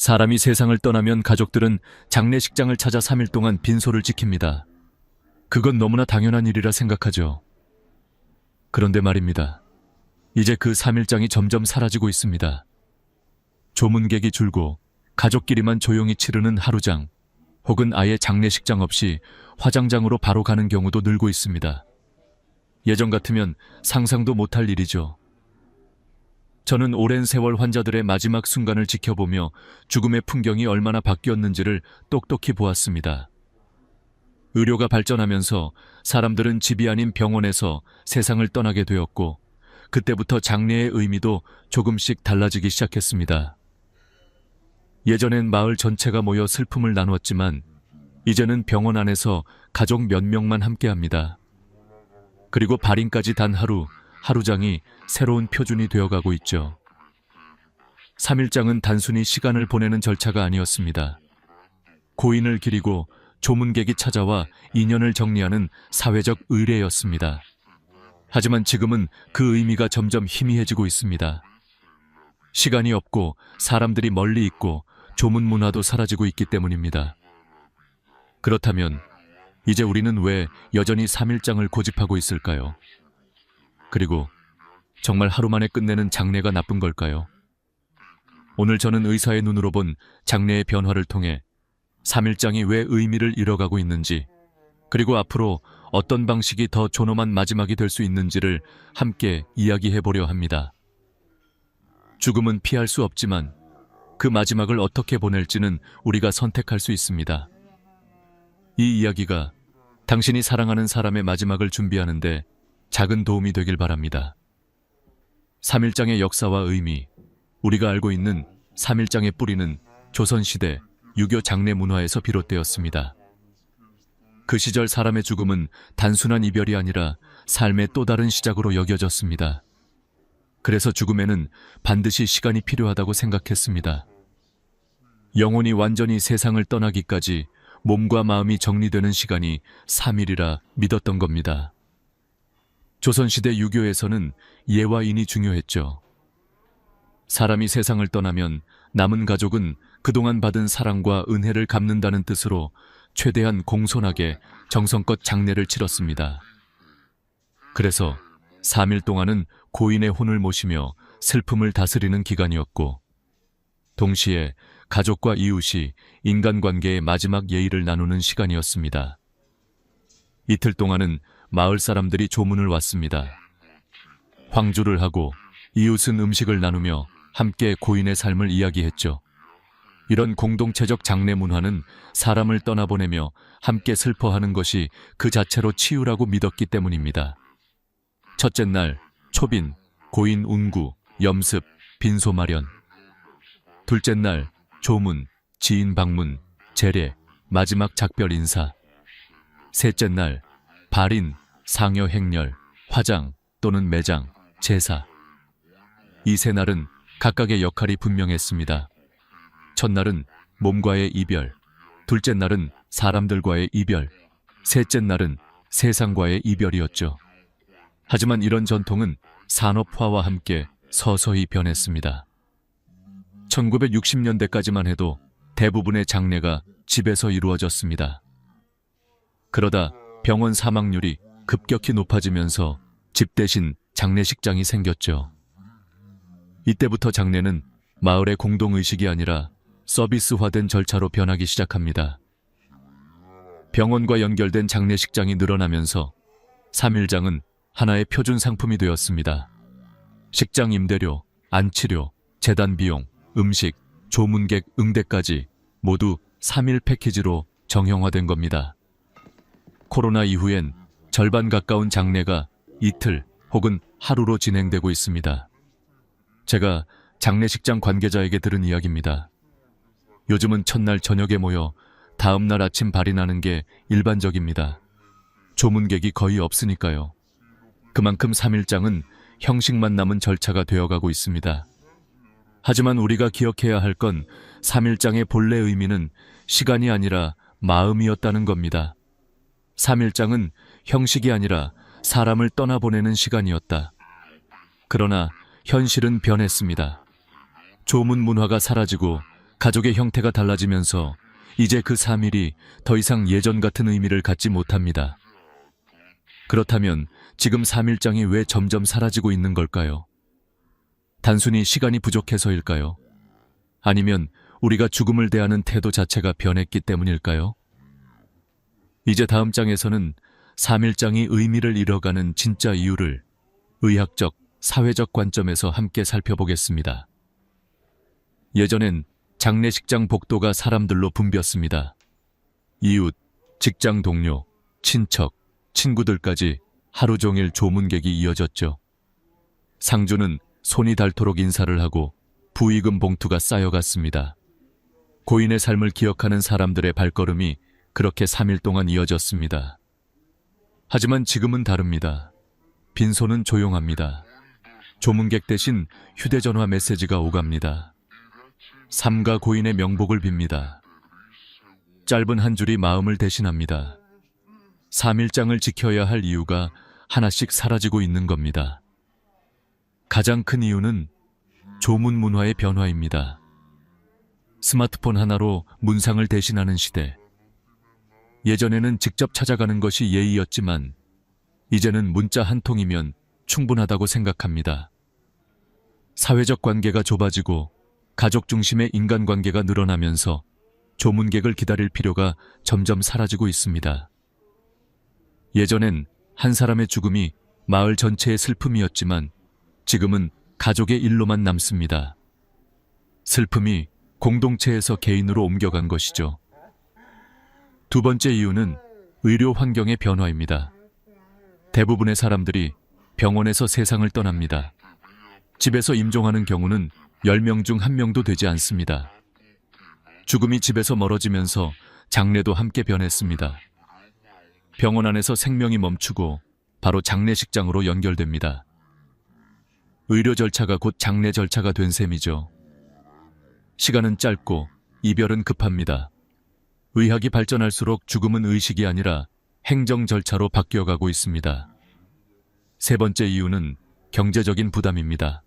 사람이 세상을 떠나면 가족들은 장례식장을 찾아 3일 동안 빈소를 지킵니다. 그건 너무나 당연한 일이라 생각하죠. 그런데 말입니다. 이제 그 3일장이 점점 사라지고 있습니다. 조문객이 줄고 가족끼리만 조용히 치르는 하루장, 혹은 아예 장례식장 없이 화장장으로 바로 가는 경우도 늘고 있습니다. 예전 같으면 상상도 못할 일이죠. 저는 오랜 세월 환자들의 마지막 순간을 지켜보며 죽음의 풍경이 얼마나 바뀌었는지를 똑똑히 보았습니다. 의료가 발전하면서 사람들은 집이 아닌 병원에서 세상을 떠나게 되었고, 그때부터 장례의 의미도 조금씩 달라지기 시작했습니다. 예전엔 마을 전체가 모여 슬픔을 나누었지만 이제는 병원 안에서 가족 몇 명만 함께합니다. 그리고 발인까지 단 하루장이 새로운 표준이 되어가고 있죠. 3일장은 단순히 시간을 보내는 절차가 아니었습니다. 고인을 기리고 조문객이 찾아와 인연을 정리하는 사회적 의례였습니다. 하지만 지금은 그 의미가 점점 희미해지고 있습니다. 시간이 없고 사람들이 멀리 있고 조문 문화도 사라지고 있기 때문입니다. 그렇다면 이제 우리는 왜 여전히 3일장을 고집하고 있을까요? 그리고 정말 하루 만에 끝내는 장례가 나쁜 걸까요? 오늘 저는 의사의 눈으로 본 장례의 변화를 통해 3일장이 왜 의미를 잃어가고 있는지, 그리고 앞으로 어떤 방식이 더 존엄한 마지막이 될 수 있는지를 함께 이야기해 보려 합니다. 죽음은 피할 수 없지만 그 마지막을 어떻게 보낼지는 우리가 선택할 수 있습니다. 이 이야기가 당신이 사랑하는 사람의 마지막을 준비하는데 작은 도움이 되길 바랍니다. 3일장의 역사와 의미, 우리가 알고 있는 3일장의 뿌리는 조선시대 유교 장례 문화에서 비롯되었습니다. 그 시절 사람의 죽음은 단순한 이별이 아니라 삶의 또 다른 시작으로 여겨졌습니다. 그래서 죽음에는 반드시 시간이 필요하다고 생각했습니다. 영혼이 완전히 세상을 떠나기까지 몸과 마음이 정리되는 시간이 3일이라 믿었던 겁니다. 조선시대 유교에서는 예와 인이 중요했죠. 사람이 세상을 떠나면 남은 가족은 그동안 받은 사랑과 은혜를 갚는다는 뜻으로 최대한 공손하게 정성껏 장례를 치렀습니다. 그래서 3일 동안은 고인의 혼을 모시며 슬픔을 다스리는 기간이었고, 동시에 가족과 이웃이 인간관계의 마지막 예의를 나누는 시간이었습니다. 이틀 동안은 마을 사람들이 조문을 왔습니다. 황주를 하고 이웃은 음식을 나누며 함께 고인의 삶을 이야기했죠. 이런 공동체적 장례 문화는 사람을 떠나보내며 함께 슬퍼하는 것이 그 자체로 치유라고 믿었기 때문입니다. 첫째 날, 초빈, 고인 운구, 염습, 빈소 마련. 둘째 날, 조문, 지인 방문, 제례, 마지막 작별 인사. 셋째 날, 발인, 상여 행렬, 화장 또는 매장, 제사. 이 세 날은 각각의 역할이 분명했습니다. 첫날은 몸과의 이별, 둘째 날은 사람들과의 이별, 셋째 날은 세상과의 이별이었죠. 하지만 이런 전통은 산업화와 함께 서서히 변했습니다. 1960년대까지만 해도 대부분의 장례가 집에서 이루어졌습니다. 그러다 병원 사망률이 급격히 높아지면서 집 대신 장례식장이 생겼죠. 이때부터 장례는 마을의 공동의식이 아니라 서비스화된 절차로 변하기 시작합니다. 병원과 연결된 장례식장이 늘어나면서 3일장은 하나의 표준 상품이 되었습니다. 식장 임대료, 안치료, 재단 비용, 음식, 조문객 응대까지 모두 3일 패키지로 정형화된 겁니다. 코로나 이후엔 절반 가까운 장례가 이틀 혹은 하루로 진행되고 있습니다. 제가 장례식장 관계자에게 들은 이야기입니다. 요즘은 첫날 저녁에 모여 다음날 아침 발인하는 게 일반적입니다. 조문객이 거의 없으니까요. 그만큼 3일장은 형식만 남은 절차가 되어가고 있습니다. 하지만 우리가 기억해야 할 건 3일장의 본래 의미는 시간이 아니라 마음이었다는 겁니다. 3일장은 형식이 아니라 사람을 떠나보내는 시간이었다. 그러나 현실은 변했습니다. 조문 문화가 사라지고 가족의 형태가 달라지면서 이제 그 3일이 더 이상 예전 같은 의미를 갖지 못합니다. 그렇다면 지금 3일장이 왜 점점 사라지고 있는 걸까요? 단순히 시간이 부족해서일까요? 아니면 우리가 죽음을 대하는 태도 자체가 변했기 때문일까요? 이제 다음 장에서는 3일장이 의미를 잃어가는 진짜 이유를 의학적, 사회적 관점에서 함께 살펴보겠습니다. 예전엔 장례식장 복도가 사람들로 붐볐습니다. 이웃, 직장 동료, 친척, 친구들까지 하루 종일 조문객이 이어졌죠. 상주는 손이 닳도록 인사를 하고 부의금 봉투가 쌓여갔습니다. 고인의 삶을 기억하는 사람들의 발걸음이 그렇게 3일 동안 이어졌습니다. 하지만 지금은 다릅니다. 빈소는 조용합니다. 조문객 대신 휴대전화 메시지가 오갑니다. 삼가 고인의 명복을 빕니다. 짧은 한 줄이 마음을 대신합니다. 3일장을 지켜야 할 이유가 하나씩 사라지고 있는 겁니다. 가장 큰 이유는 조문 문화의 변화입니다. 스마트폰 하나로 문상을 대신하는 시대. 예전에는 직접 찾아가는 것이 예의였지만 이제는 문자 한 통이면 충분하다고 생각합니다. 사회적 관계가 좁아지고 가족 중심의 인간관계가 늘어나면서 조문객을 기다릴 필요가 점점 사라지고 있습니다. 예전엔 한 사람의 죽음이 마을 전체의 슬픔이었지만 지금은 가족의 일로만 남습니다. 슬픔이 공동체에서 개인으로 옮겨간 것이죠. 두 번째 이유는 의료 환경의 변화입니다. 대부분의 사람들이 병원에서 세상을 떠납니다. 집에서 임종하는 경우는 10명 중 1명도 되지 않습니다. 죽음이 집에서 멀어지면서 장례도 함께 변했습니다. 병원 안에서 생명이 멈추고 바로 장례식장으로 연결됩니다. 의료 절차가 곧 장례 절차가 된 셈이죠. 시간은 짧고 이별은 급합니다. 의학이 발전할수록 죽음은 의식이 아니라 행정 절차로 바뀌어가고 있습니다. 세 번째 이유는 경제적인 부담입니다.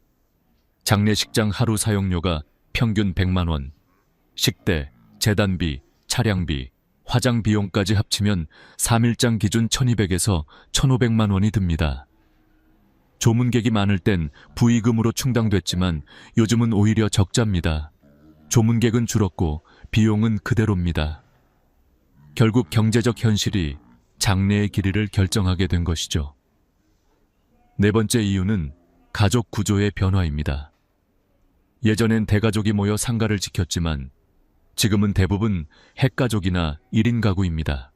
장례식장 하루 사용료가 평균 100만 원, 식대, 재단비, 차량비, 화장 비용까지 합치면 3일장 기준 1200에서 1500만 원이 듭니다. 조문객이 많을 땐 부의금으로 충당됐지만 요즘은 오히려 적자입니다. 조문객은 줄었고 비용은 그대로입니다. 결국 경제적 현실이 장례의 길이를 결정하게 된 것이죠. 네 번째 이유는 가족 구조의 변화입니다. 예전엔 대가족이 모여 상가를 지켰지만 지금은 대부분 핵가족이나 1인 가구입니다.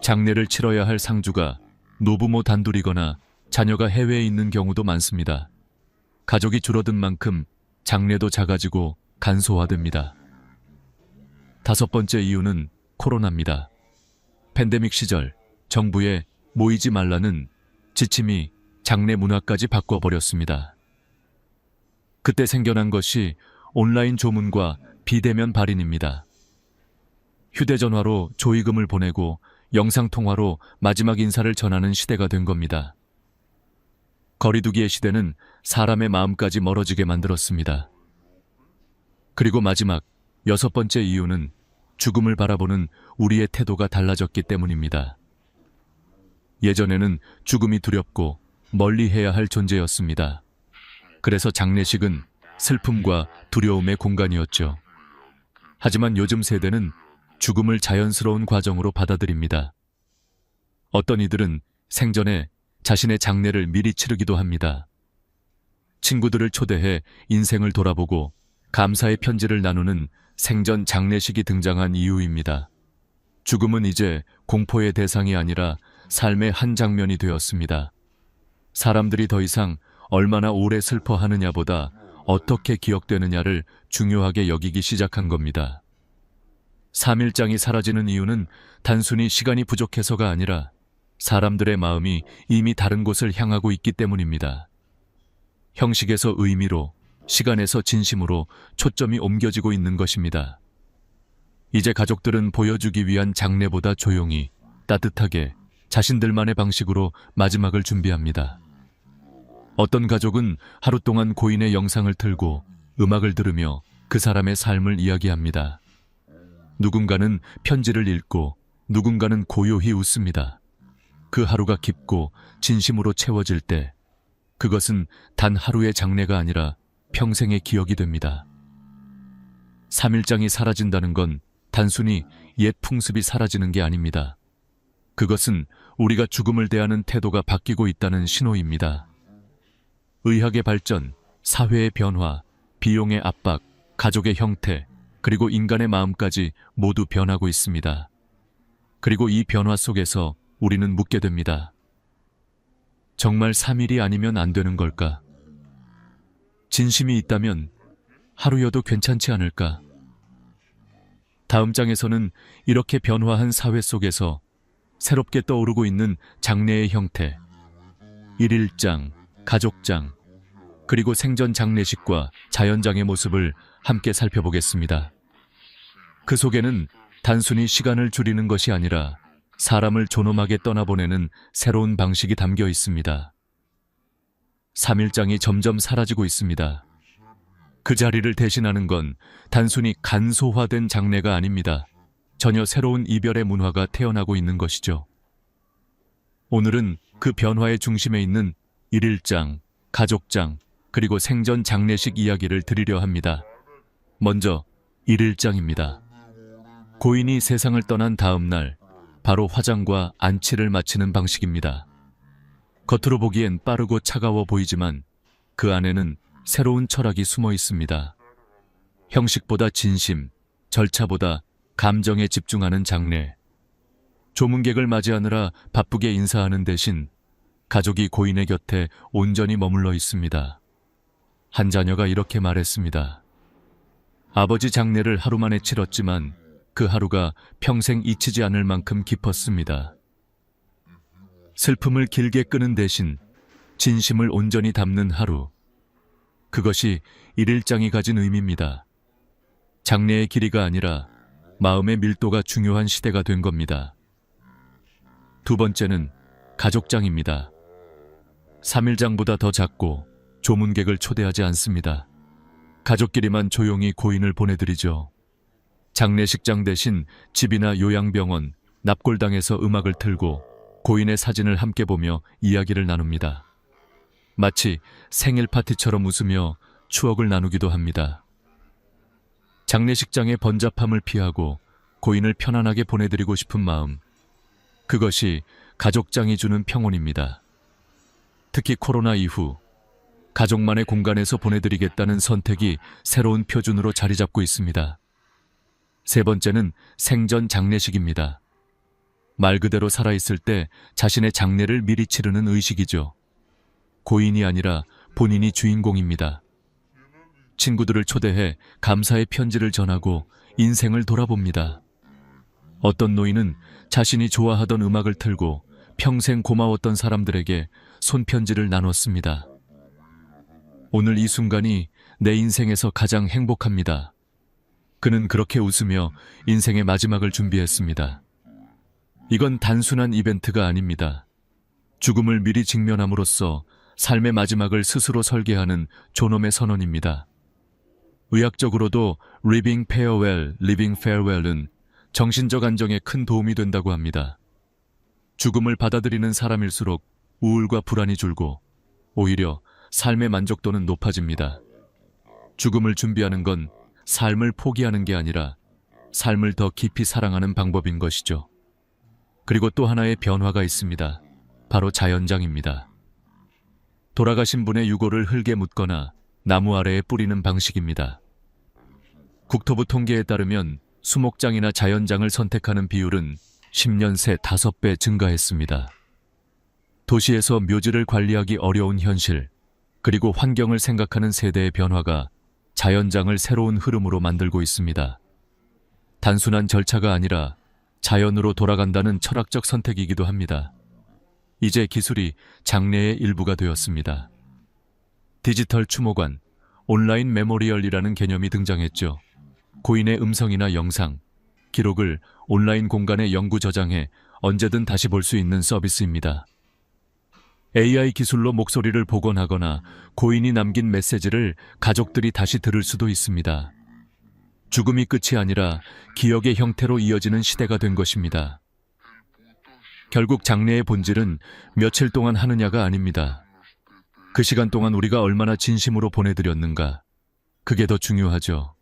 장례를 치러야 할 상주가 노부모 단둘이거나 자녀가 해외에 있는 경우도 많습니다. 가족이 줄어든 만큼 장례도 작아지고 간소화됩니다. 다섯 번째 이유는 코로나입니다. 팬데믹 시절 정부의 모이지 말라는 지침이 장례 문화까지 바꿔버렸습니다. 그때 생겨난 것이 온라인 조문과 비대면 발인입니다. 휴대전화로 조의금을 보내고 영상통화로 마지막 인사를 전하는 시대가 된 겁니다. 거리두기의 시대는 사람의 마음까지 멀어지게 만들었습니다. 그리고 마지막 여섯 번째 이유는 죽음을 바라보는 우리의 태도가 달라졌기 때문입니다. 예전에는 죽음이 두렵고 멀리해야 할 존재였습니다. 그래서 장례식은 슬픔과 두려움의 공간이었죠. 하지만 요즘 세대는 죽음을 자연스러운 과정으로 받아들입니다. 어떤 이들은 생전에 자신의 장례를 미리 치르기도 합니다. 친구들을 초대해 인생을 돌아보고 감사의 편지를 나누는 생전 장례식이 등장한 이유입니다. 죽음은 이제 공포의 대상이 아니라 삶의 한 장면이 되었습니다. 사람들이 더 이상 얼마나 오래 슬퍼하느냐보다 어떻게 기억되느냐를 중요하게 여기기 시작한 겁니다. 3일장이 사라지는 이유는 단순히 시간이 부족해서가 아니라 사람들의 마음이 이미 다른 곳을 향하고 있기 때문입니다. 형식에서 의미로, 시간에서 진심으로 초점이 옮겨지고 있는 것입니다. 이제 가족들은 보여주기 위한 장례보다 조용히, 따뜻하게, 자신들만의 방식으로 마지막을 준비합니다. 어떤 가족은 하루 동안 고인의 영상을 틀고 음악을 들으며 그 사람의 삶을 이야기합니다. 누군가는 편지를 읽고 누군가는 고요히 웃습니다. 그 하루가 깊고 진심으로 채워질 때 그것은 단 하루의 장례가 아니라 평생의 기억이 됩니다. 3일장이 사라진다는 건 단순히 옛 풍습이 사라지는 게 아닙니다. 그것은 우리가 죽음을 대하는 태도가 바뀌고 있다는 신호입니다. 의학의 발전, 사회의 변화, 비용의 압박, 가족의 형태, 그리고 인간의 마음까지 모두 변하고 있습니다. 그리고 이 변화 속에서 우리는 묻게 됩니다. 정말 3일이 아니면 안 되는 걸까? 진심이 있다면 하루여도 괜찮지 않을까? 다음 장에서는 이렇게 변화한 사회 속에서 새롭게 떠오르고 있는 장례의 형태, 일일장, 가족장, 그리고 생전 장례식과 자연장의 모습을 함께 살펴보겠습니다. 그 속에는 단순히 시간을 줄이는 것이 아니라 사람을 존엄하게 떠나보내는 새로운 방식이 담겨 있습니다. 3일장이 점점 사라지고 있습니다. 그 자리를 대신하는 건 단순히 간소화된 장례가 아닙니다. 전혀 새로운 이별의 문화가 태어나고 있는 것이죠. 오늘은 그 변화의 중심에 있는 일일장, 가족장, 그리고 생전 장례식 이야기를 드리려 합니다. 먼저 일일장입니다. 고인이 세상을 떠난 다음 날 바로 화장과 안치를 마치는 방식입니다. 겉으로 보기엔 빠르고 차가워 보이지만 그 안에는 새로운 철학이 숨어 있습니다. 형식보다 진심, 절차보다 감정에 집중하는 장례. 조문객을 맞이하느라 바쁘게 인사하는 대신 가족이 고인의 곁에 온전히 머물러 있습니다. 한 자녀가 이렇게 말했습니다. 아버지 장례를 하루 만에 치렀지만 그 하루가 평생 잊히지 않을 만큼 깊었습니다. 슬픔을 길게 끄는 대신 진심을 온전히 담는 하루. 그것이 일일장이 가진 의미입니다. 장례의 길이가 아니라 마음의 밀도가 중요한 시대가 된 겁니다. 두 번째는 가족장입니다. 3일장보다 더 작고 조문객을 초대하지 않습니다. 가족끼리만 조용히 고인을 보내드리죠. 장례식장 대신 집이나 요양병원, 납골당에서 음악을 틀고 고인의 사진을 함께 보며 이야기를 나눕니다. 마치 생일 파티처럼 웃으며 추억을 나누기도 합니다. 장례식장의 번잡함을 피하고 고인을 편안하게 보내드리고 싶은 마음. 그것이 가족장이 주는 평온입니다. 특히 코로나 이후 가족만의 공간에서 보내드리겠다는 선택이 새로운 표준으로 자리 잡고 있습니다. 세 번째는 생전 장례식입니다. 말 그대로 살아있을 때 자신의 장례를 미리 치르는 의식이죠. 고인이 아니라 본인이 주인공입니다. 친구들을 초대해 감사의 편지를 전하고 인생을 돌아봅니다. 어떤 노인은 자신이 좋아하던 음악을 틀고 평생 고마웠던 사람들에게 손편지를 나눴습니다. 오늘 이 순간이 내 인생에서 가장 행복합니다. 그는 그렇게 웃으며 인생의 마지막을 준비했습니다. 이건 단순한 이벤트가 아닙니다. 죽음을 미리 직면함으로써 삶의 마지막을 스스로 설계하는 존엄의 선언입니다. 의학적으로도 Living Farewell, Living Farewell은 정신적 안정에 큰 도움이 된다고 합니다. 죽음을 받아들이는 사람일수록 우울과 불안이 줄고 오히려 삶의 만족도는 높아집니다. 죽음을 준비하는 건 삶을 포기하는 게 아니라 삶을 더 깊이 사랑하는 방법인 것이죠. 그리고 또 하나의 변화가 있습니다. 바로 자연장입니다. 돌아가신 분의 유골을 흙에 묻거나 나무 아래에 뿌리는 방식입니다. 국토부 통계에 따르면 수목장이나 자연장을 선택하는 비율은 10년 새 5배 증가했습니다. 도시에서 묘지를 관리하기 어려운 현실, 그리고 환경을 생각하는 세대의 변화가 자연장을 새로운 흐름으로 만들고 있습니다. 단순한 절차가 아니라 자연으로 돌아간다는 철학적 선택이기도 합니다. 이제 기술이 장례의 일부가 되었습니다. 디지털 추모관, 온라인 메모리얼이라는 개념이 등장했죠. 고인의 음성이나 영상, 기록을 온라인 공간에 영구 저장해 언제든 다시 볼 수 있는 서비스입니다. AI 기술로 목소리를 복원하거나 고인이 남긴 메시지를 가족들이 다시 들을 수도 있습니다. 죽음이 끝이 아니라 기억의 형태로 이어지는 시대가 된 것입니다. 결국 장례의 본질은 며칠 동안 하느냐가 아닙니다. 그 시간 동안 우리가 얼마나 진심으로 보내드렸는가, 그게 더 중요하죠.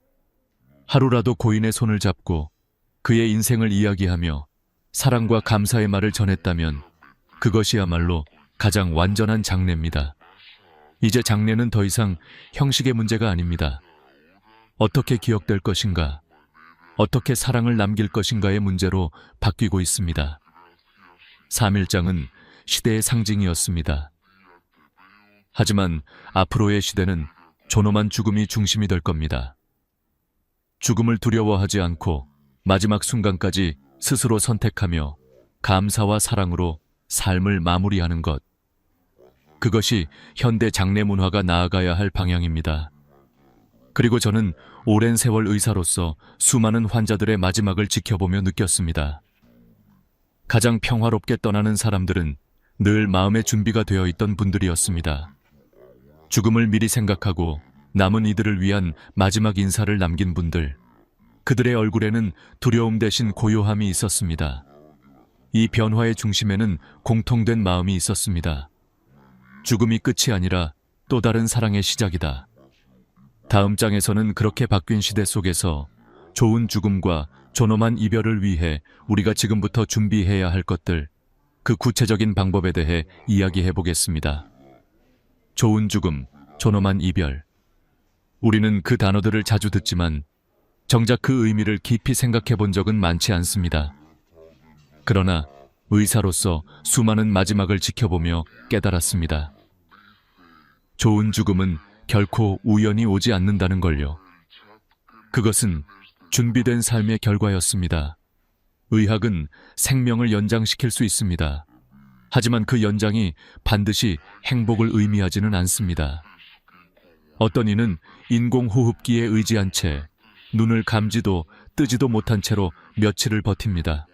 하루라도 고인의 손을 잡고 그의 인생을 이야기하며 사랑과 감사의 말을 전했다면 그것이야말로 가장 완전한 장례입니다. 이제 장례는 더 이상 형식의 문제가 아닙니다. 어떻게 기억될 것인가, 어떻게 사랑을 남길 것인가의 문제로 바뀌고 있습니다. 3.1장은 시대의 상징이었습니다. 하지만 앞으로의 시대는 존엄한 죽음이 중심이 될 겁니다. 죽음을 두려워하지 않고 마지막 순간까지 스스로 선택하며 감사와 사랑으로 삶을 마무리하는 것. 그것이 현대 장례 문화가 나아가야 할 방향입니다. 그리고 저는 오랜 세월 의사로서 수많은 환자들의 마지막을 지켜보며 느꼈습니다. 가장 평화롭게 떠나는 사람들은 늘 마음의 준비가 되어 있던 분들이었습니다. 죽음을 미리 생각하고 남은 이들을 위한 마지막 인사를 남긴 분들, 그들의 얼굴에는 두려움 대신 고요함이 있었습니다. 이 변화의 중심에는 공통된 마음이 있었습니다. 죽음이 끝이 아니라 또 다른 사랑의 시작이다. 다음 장에서는 그렇게 바뀐 시대 속에서 좋은 죽음과 존엄한 이별을 위해 우리가 지금부터 준비해야 할 것들, 그 구체적인 방법에 대해 이야기해 보겠습니다. 좋은 죽음, 존엄한 이별. 우리는 그 단어들을 자주 듣지만 정작 그 의미를 깊이 생각해 본 적은 많지 않습니다. 그러나 의사로서 수많은 마지막을 지켜보며 깨달았습니다. 좋은 죽음은 결코 우연히 오지 않는다는 걸요. 그것은 준비된 삶의 결과였습니다. 의학은 생명을 연장시킬 수 있습니다. 하지만 그 연장이 반드시 행복을 의미하지는 않습니다. 어떤 이는 인공호흡기에 의지한 채 눈을 감지도 뜨지도 못한 채로 며칠을 버팁니다.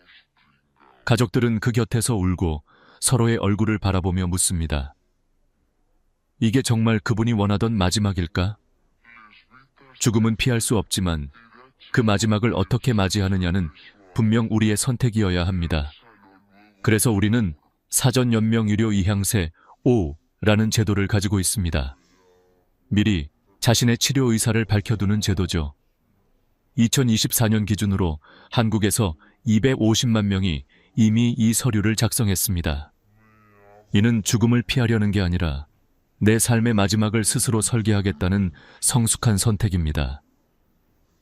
가족들은 그 곁에서 울고 서로의 얼굴을 바라보며 묻습니다. 이게 정말 그분이 원하던 마지막일까? 죽음은 피할 수 없지만 그 마지막을 어떻게 맞이하느냐는 분명 우리의 선택이어야 합니다. 그래서 우리는 사전연명의료 이향세 5라는 제도를 가지고 있습니다. 미리 자신의 치료 의사를 밝혀두는 제도죠. 2024년 기준으로 한국에서 250만 명이 이미 이 서류를 작성했습니다. 이는 죽음을 피하려는 게 아니라 내 삶의 마지막을 스스로 설계하겠다는 성숙한 선택입니다.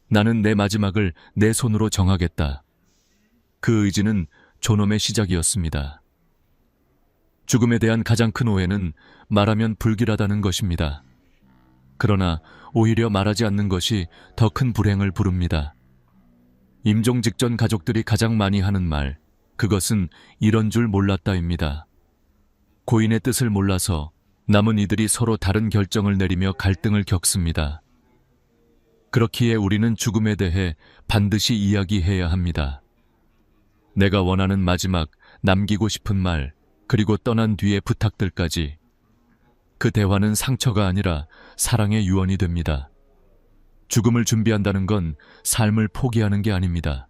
나는 내 마지막을 내 손으로 정하겠다. 그 의지는 존엄의 시작이었습니다. 죽음에 대한 가장 큰 오해는 말하면 불길하다는 것입니다. 그러나 오히려 말하지 않는 것이 더 큰 불행을 부릅니다. 임종 직전 가족들이 가장 많이 하는 말, 그것은 이런 줄 몰랐다입니다. 고인의 뜻을 몰라서 남은 이들이 서로 다른 결정을 내리며 갈등을 겪습니다. 그렇기에 우리는 죽음에 대해 반드시 이야기해야 합니다. 내가 원하는 마지막, 남기고 싶은 말, 그리고 떠난 뒤의 부탁들까지. 그 대화는 상처가 아니라 사랑의 유언이 됩니다. 죽음을 준비한다는 건 삶을 포기하는 게 아닙니다.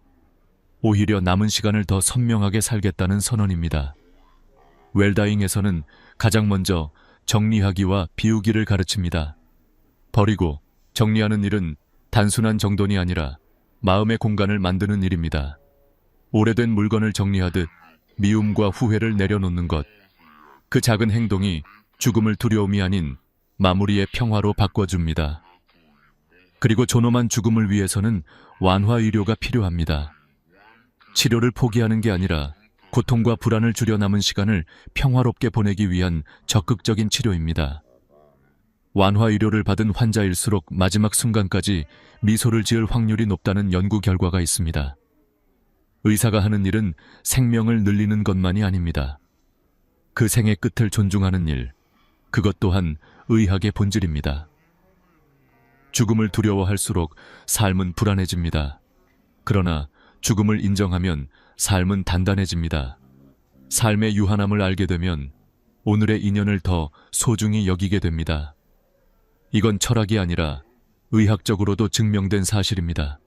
오히려 남은 시간을 더 선명하게 살겠다는 선언입니다. 웰다잉에서는 가장 먼저 정리하기와 비우기를 가르칩니다. 버리고 정리하는 일은 단순한 정돈이 아니라 마음의 공간을 만드는 일입니다. 오래된 물건을 정리하듯 미움과 후회를 내려놓는 것, 그 작은 행동이 죽음을 두려움이 아닌 마무리의 평화로 바꿔줍니다. 그리고 존엄한 죽음을 위해서는 완화의료가 필요합니다. 치료를 포기하는 게 아니라 고통과 불안을 줄여 남은 시간을 평화롭게 보내기 위한 적극적인 치료입니다. 완화의료를 받은 환자일수록 마지막 순간까지 미소를 지을 확률이 높다는 연구 결과가 있습니다. 의사가 하는 일은 생명을 늘리는 것만이 아닙니다. 그 생의 끝을 존중하는 일, 그것 또한 의학의 본질입니다. 죽음을 두려워할수록 삶은 불안해집니다. 그러나 죽음을 인정하면 삶은 단단해집니다. 삶의 유한함을 알게 되면 오늘의 인연을 더 소중히 여기게 됩니다. 이건 철학이 아니라 의학적으로도 증명된 사실입니다.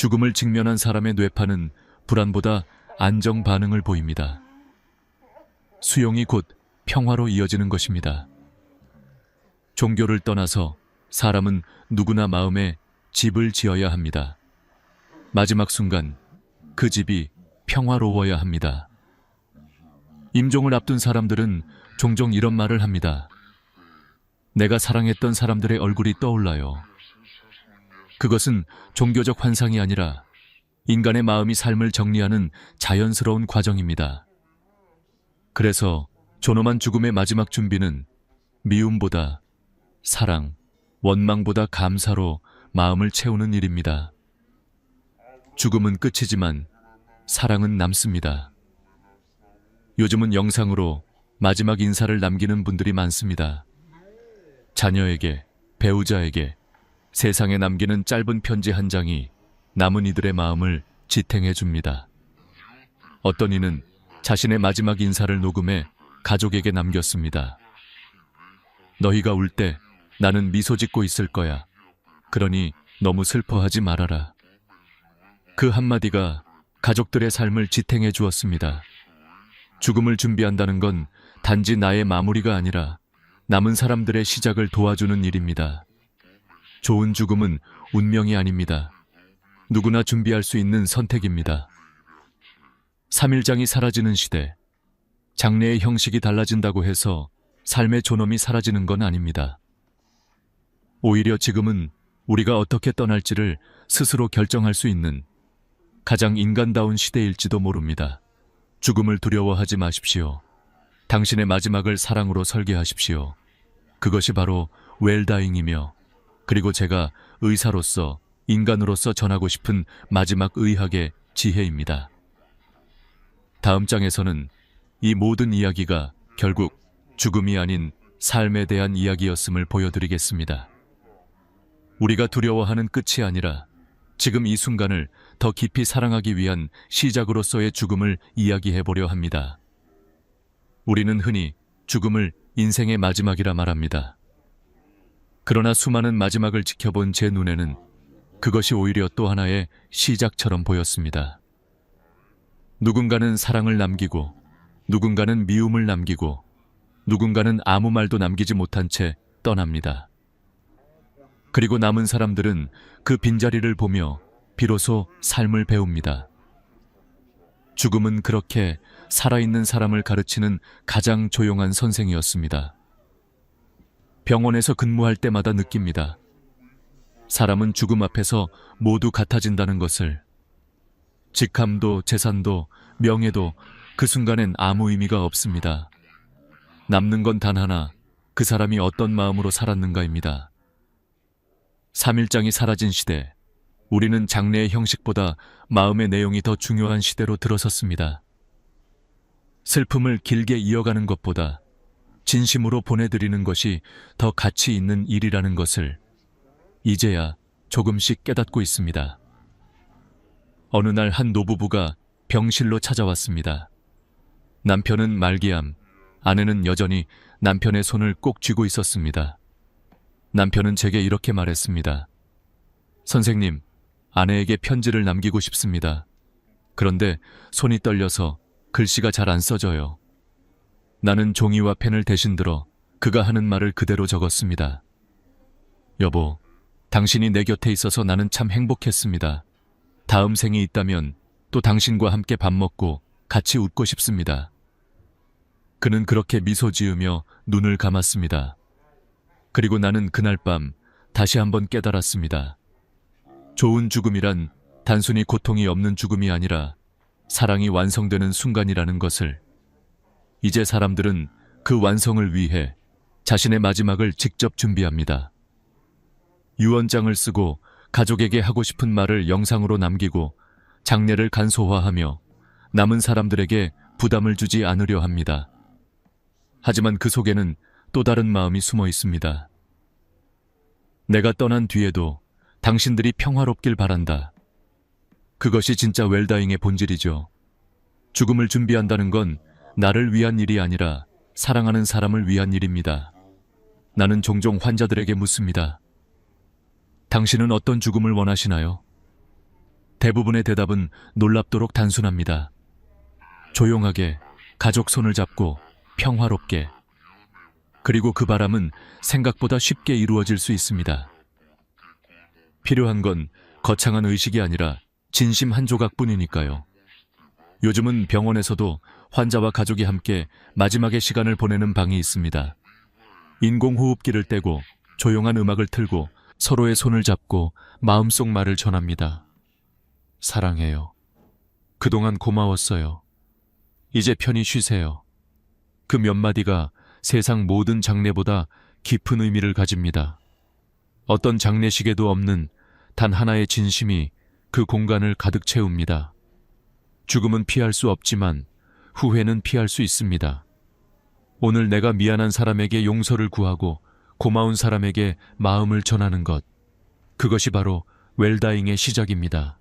죽음을 직면한 사람의 뇌파는 불안보다 안정 반응을 보입니다. 수용이 곧 평화로 이어지는 것입니다. 종교를 떠나서 사람은 누구나 마음에 집을 지어야 합니다. 마지막 순간 그 집이 평화로워야 합니다. 임종을 앞둔 사람들은 종종 이런 말을 합니다. 내가 사랑했던 사람들의 얼굴이 떠올라요. 그것은 종교적 환상이 아니라 인간의 마음이 삶을 정리하는 자연스러운 과정입니다. 그래서 존엄한 죽음의 마지막 준비는 미움보다 사랑, 원망보다 감사로 마음을 채우는 일입니다. 죽음은 끝이지만 사랑은 남습니다. 요즘은 영상으로 마지막 인사를 남기는 분들이 많습니다. 자녀에게, 배우자에게 세상에 남기는 짧은 편지 한 장이 남은 이들의 마음을 지탱해 줍니다. 어떤 이는 자신의 마지막 인사를 녹음해 가족에게 남겼습니다. 너희가 울 때 나는 미소 짓고 있을 거야. 그러니 너무 슬퍼하지 말아라. 그 한마디가 가족들의 삶을 지탱해 주었습니다. 죽음을 준비한다는 건 단지 나의 마무리가 아니라 남은 사람들의 시작을 도와주는 일입니다. 좋은 죽음은 운명이 아닙니다. 누구나 준비할 수 있는 선택입니다. 3일장이 사라지는 시대, 장례의 형식이 달라진다고 해서 삶의 존엄이 사라지는 건 아닙니다. 오히려 지금은 우리가 어떻게 떠날지를 스스로 결정할 수 있는 가장 인간다운 시대일지도 모릅니다. 죽음을 두려워하지 마십시오. 당신의 마지막을 사랑으로 설계하십시오. 그것이 바로 웰다잉이며 그리고 제가 의사로서 인간으로서 전하고 싶은 마지막 의학의 지혜입니다. 다음 장에서는 이 모든 이야기가 결국 죽음이 아닌 삶에 대한 이야기였음을 보여드리겠습니다. 우리가 두려워하는 끝이 아니라 지금 이 순간을 더 깊이 사랑하기 위한 시작으로서의 죽음을 이야기해보려 합니다. 우리는 흔히 죽음을 인생의 마지막이라 말합니다. 그러나 수많은 마지막을 지켜본 제 눈에는 그것이 오히려 또 하나의 시작처럼 보였습니다. 누군가는 사랑을 남기고, 누군가는 미움을 남기고, 누군가는 아무 말도 남기지 못한 채 떠납니다. 그리고 남은 사람들은 그 빈자리를 보며 비로소 삶을 배웁니다. 죽음은 그렇게 살아있는 사람을 가르치는 가장 조용한 선생이었습니다. 병원에서 근무할 때마다 느낍니다. 사람은 죽음 앞에서 모두 같아진다는 것을. 직함도 재산도 명예도 그 순간엔 아무 의미가 없습니다. 남는 건 단 하나, 그 사람이 어떤 마음으로 살았는가입니다. 3일장이 사라진 시대, 우리는 장례의 형식보다 마음의 내용이 더 중요한 시대로 들어섰습니다. 슬픔을 길게 이어가는 것보다 진심으로 보내드리는 것이 더 가치 있는 일이라는 것을 이제야 조금씩 깨닫고 있습니다. 어느 날 한 노부부가 병실로 찾아왔습니다. 남편은 말기암, 아내는 여전히 남편의 손을 꼭 쥐고 있었습니다. 남편은 제게 이렇게 말했습니다. 선생님, 아내에게 편지를 남기고 싶습니다. 그런데 손이 떨려서 글씨가 잘 안 써져요. 나는 종이와 펜을 대신 들어 그가 하는 말을 그대로 적었습니다. 여보, 당신이 내 곁에 있어서 나는 참 행복했습니다. 다음 생이 있다면 또 당신과 함께 밥 먹고 같이 웃고 싶습니다. 그는 그렇게 미소 지으며 눈을 감았습니다. 그리고 나는 그날 밤 다시 한번 깨달았습니다. 좋은 죽음이란 단순히 고통이 없는 죽음이 아니라 사랑이 완성되는 순간이라는 것을. 이제 사람들은 그 완성을 위해 자신의 마지막을 직접 준비합니다. 유언장을 쓰고 가족에게 하고 싶은 말을 영상으로 남기고 장례를 간소화하며 남은 사람들에게 부담을 주지 않으려 합니다. 하지만 그 속에는 또 다른 마음이 숨어 있습니다. 내가 떠난 뒤에도 당신들이 평화롭길 바란다. 그것이 진짜 웰다잉의 본질이죠. 죽음을 준비한다는 건 나를 위한 일이 아니라 사랑하는 사람을 위한 일입니다. 나는 종종 환자들에게 묻습니다. 당신은 어떤 죽음을 원하시나요? 대부분의 대답은 놀랍도록 단순합니다. 조용하게, 가족 손을 잡고, 평화롭게. 그리고 그 바람은 생각보다 쉽게 이루어질 수 있습니다. 필요한 건 거창한 의식이 아니라 진심 한 조각뿐이니까요. 요즘은 병원에서도 환자와 가족이 함께 마지막의 시간을 보내는 방이 있습니다. 인공호흡기를 떼고 조용한 음악을 틀고 서로의 손을 잡고 마음속 말을 전합니다. 사랑해요. 그동안 고마웠어요. 이제 편히 쉬세요. 그 몇 마디가 세상 모든 장례보다 깊은 의미를 가집니다. 어떤 장례식에도 없는 단 하나의 진심이 그 공간을 가득 채웁니다. 죽음은 피할 수 없지만 후회는 피할 수 있습니다. 오늘 내가 미안한 사람에게 용서를 구하고 고마운 사람에게 마음을 전하는 것, 그것이 바로 웰다잉의 시작입니다.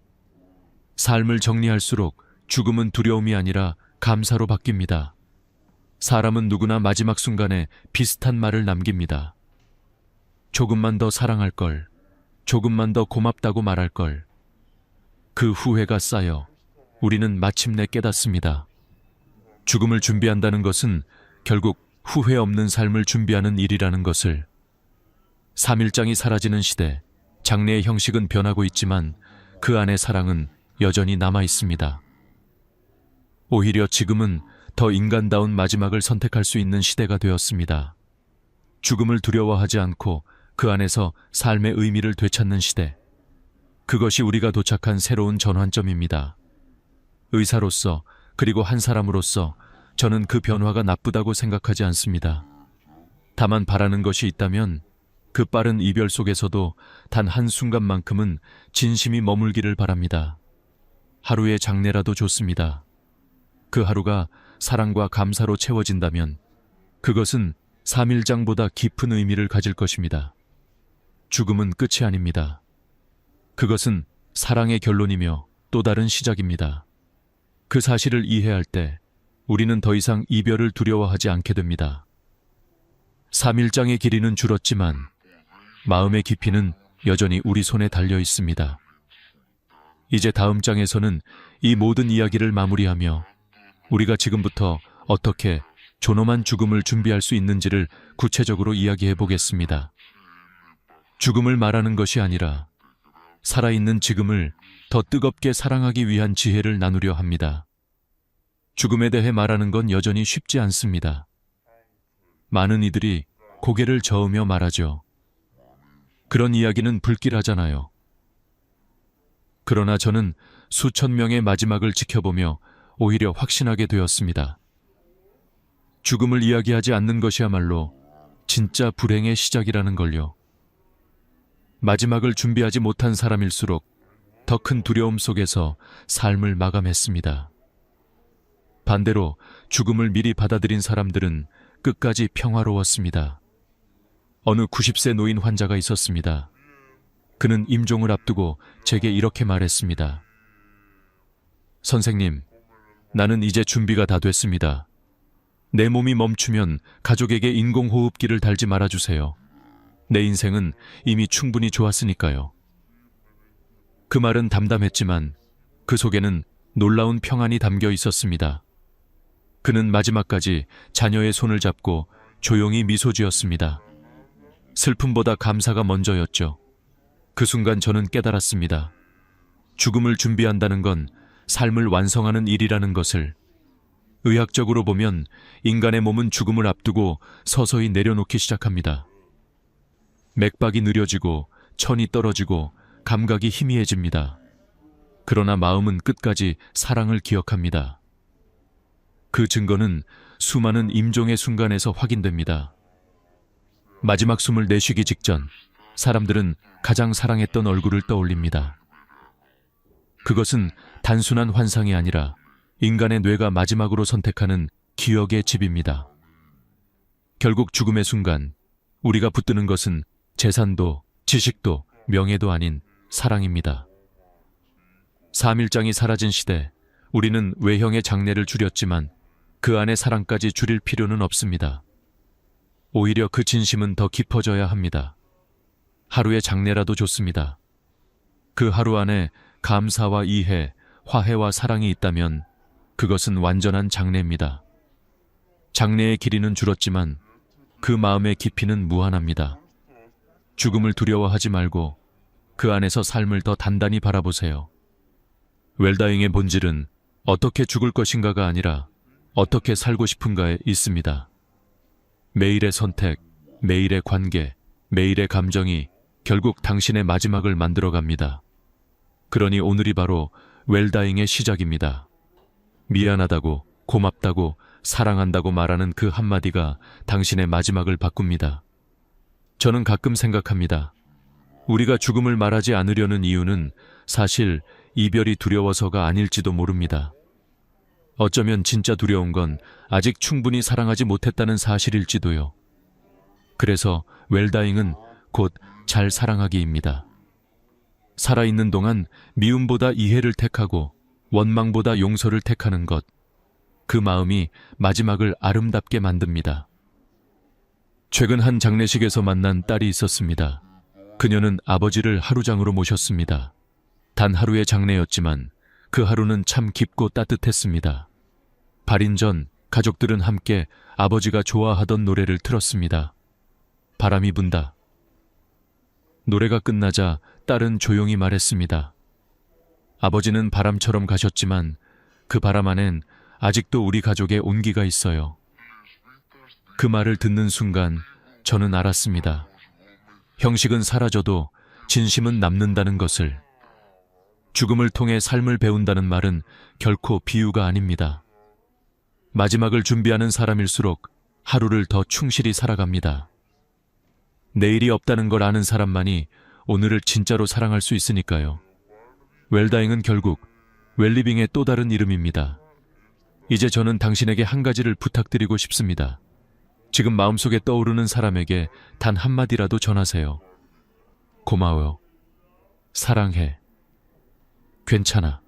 삶을 정리할수록 죽음은 두려움이 아니라 감사로 바뀝니다. 사람은 누구나 마지막 순간에 비슷한 말을 남깁니다. 조금만 더 사랑할 걸, 조금만 더 고맙다고 말할 걸. 그 후회가 쌓여 우리는 마침내 깨닫습니다. 죽음을 준비한다는 것은 결국 후회 없는 삶을 준비하는 일이라는 것을. 3일장이 사라지는 시대, 장례의 형식은 변하고 있지만 그 안에 사랑은 여전히 남아 있습니다. 오히려 지금은 더 인간다운 마지막을 선택할 수 있는 시대가 되었습니다. 죽음을 두려워하지 않고 그 안에서 삶의 의미를 되찾는 시대. 그것이 우리가 도착한 새로운 전환점입니다. 의사로서 그리고 한 사람으로서 저는 그 변화가 나쁘다고 생각하지 않습니다. 다만 바라는 것이 있다면 그 빠른 이별 속에서도 단 한순간만큼은 진심이 머물기를 바랍니다. 하루의 장례라도 좋습니다. 그 하루가 사랑과 감사로 채워진다면 그것은 3일장보다 깊은 의미를 가질 것입니다. 죽음은 끝이 아닙니다. 그것은 사랑의 결론이며 또 다른 시작입니다. 그 사실을 이해할 때 우리는 더 이상 이별을 두려워하지 않게 됩니다. 3일장의 길이는 줄었지만 마음의 깊이는 여전히 우리 손에 달려 있습니다. 이제 다음 장에서는 이 모든 이야기를 마무리하며 우리가 지금부터 어떻게 존엄한 죽음을 준비할 수 있는지를 구체적으로 이야기해 보겠습니다. 죽음을 말하는 것이 아니라 살아있는 지금을 더 뜨겁게 사랑하기 위한 지혜를 나누려 합니다. 죽음에 대해 말하는 건 여전히 쉽지 않습니다. 많은 이들이 고개를 저으며 말하죠. 그런 이야기는 불길하잖아요. 그러나 저는 수천 명의 마지막을 지켜보며 오히려 확신하게 되었습니다. 죽음을 이야기하지 않는 것이야말로 진짜 불행의 시작이라는 걸요. 마지막을 준비하지 못한 사람일수록 더 큰 두려움 속에서 삶을 마감했습니다. 반대로 죽음을 미리 받아들인 사람들은 끝까지 평화로웠습니다. 어느 90세 노인 환자가 있었습니다. 그는 임종을 앞두고 제게 이렇게 말했습니다. 선생님, 나는 이제 준비가 다 됐습니다. 내 몸이 멈추면 가족에게 인공호흡기를 달지 말아주세요. 내 인생은 이미 충분히 좋았으니까요. 그 말은 담담했지만 그 속에는 놀라운 평안이 담겨 있었습니다. 그는 마지막까지 자녀의 손을 잡고 조용히 미소 지었습니다. 슬픔보다 감사가 먼저였죠. 그 순간 저는 깨달았습니다. 죽음을 준비한다는 건 삶을 완성하는 일이라는 것을. 의학적으로 보면 인간의 몸은 죽음을 앞두고 서서히 내려놓기 시작합니다. 맥박이 느려지고 천이 떨어지고 감각이 희미해집니다. 그러나 마음은 끝까지 사랑을 기억합니다. 그 증거는 수많은 임종의 순간에서 확인됩니다. 마지막 숨을 내쉬기 직전 사람들은 가장 사랑했던 얼굴을 떠올립니다. 그것은 단순한 환상이 아니라 인간의 뇌가 마지막으로 선택하는 기억의 집입니다. 결국 죽음의 순간 우리가 붙드는 것은 재산도 지식도 명예도 아닌 사랑입니다. 3일장이 사라진 시대, 우리는 외형의 장례를 줄였지만 그 안에 사랑까지 줄일 필요는 없습니다. 오히려 그 진심은 더 깊어져야 합니다. 하루의 장례라도 좋습니다. 그 하루 안에 감사와 이해, 화해와 사랑이 있다면 그것은 완전한 장래입니다. 장래의 길이는 줄었지만 그 마음의 깊이는 무한합니다. 죽음을 두려워하지 말고 그 안에서 삶을 더 단단히 바라보세요. 웰다잉의 본질은 어떻게 죽을 것인가가 아니라 어떻게 살고 싶은가에 있습니다. 매일의 선택, 매일의 관계, 매일의 감정이 결국 당신의 마지막을 만들어갑니다. 그러니 오늘이 바로 웰다잉의 시작입니다. 미안하다고, 고맙다고, 사랑한다고 말하는 그 한마디가 당신의 마지막을 바꿉니다. 저는 가끔 생각합니다. 우리가 죽음을 말하지 않으려는 이유는 사실 이별이 두려워서가 아닐지도 모릅니다. 어쩌면 진짜 두려운 건 아직 충분히 사랑하지 못했다는 사실일지도요. 그래서 웰다잉은 곧 잘 사랑하기입니다. 살아있는 동안 미움보다 이해를 택하고 원망보다 용서를 택하는 것, 그 마음이 마지막을 아름답게 만듭니다. 최근 한 장례식에서 만난 딸이 있었습니다. 그녀는 아버지를 하루장으로 모셨습니다. 단 하루의 장례였지만 그 하루는 참 깊고 따뜻했습니다. 발인 전 가족들은 함께 아버지가 좋아하던 노래를 틀었습니다. 바람이 분다. 노래가 끝나자 딸은 조용히 말했습니다. 아버지는 바람처럼 가셨지만 그 바람 안엔 아직도 우리 가족의 온기가 있어요. 그 말을 듣는 순간 저는 알았습니다. 형식은 사라져도 진심은 남는다는 것을. 죽음을 통해 삶을 배운다는 말은 결코 비유가 아닙니다. 마지막을 준비하는 사람일수록 하루를 더 충실히 살아갑니다. 내일이 없다는 걸 아는 사람만이 오늘을 진짜로 사랑할 수 있으니까요. 웰다잉은 결국 웰리빙의 또 다른 이름입니다. 이제 저는 당신에게 한 가지를 부탁드리고 싶습니다. 지금 마음속에 떠오르는 사람에게 단 한마디라도 전하세요. 고마워요. 사랑해. 괜찮아.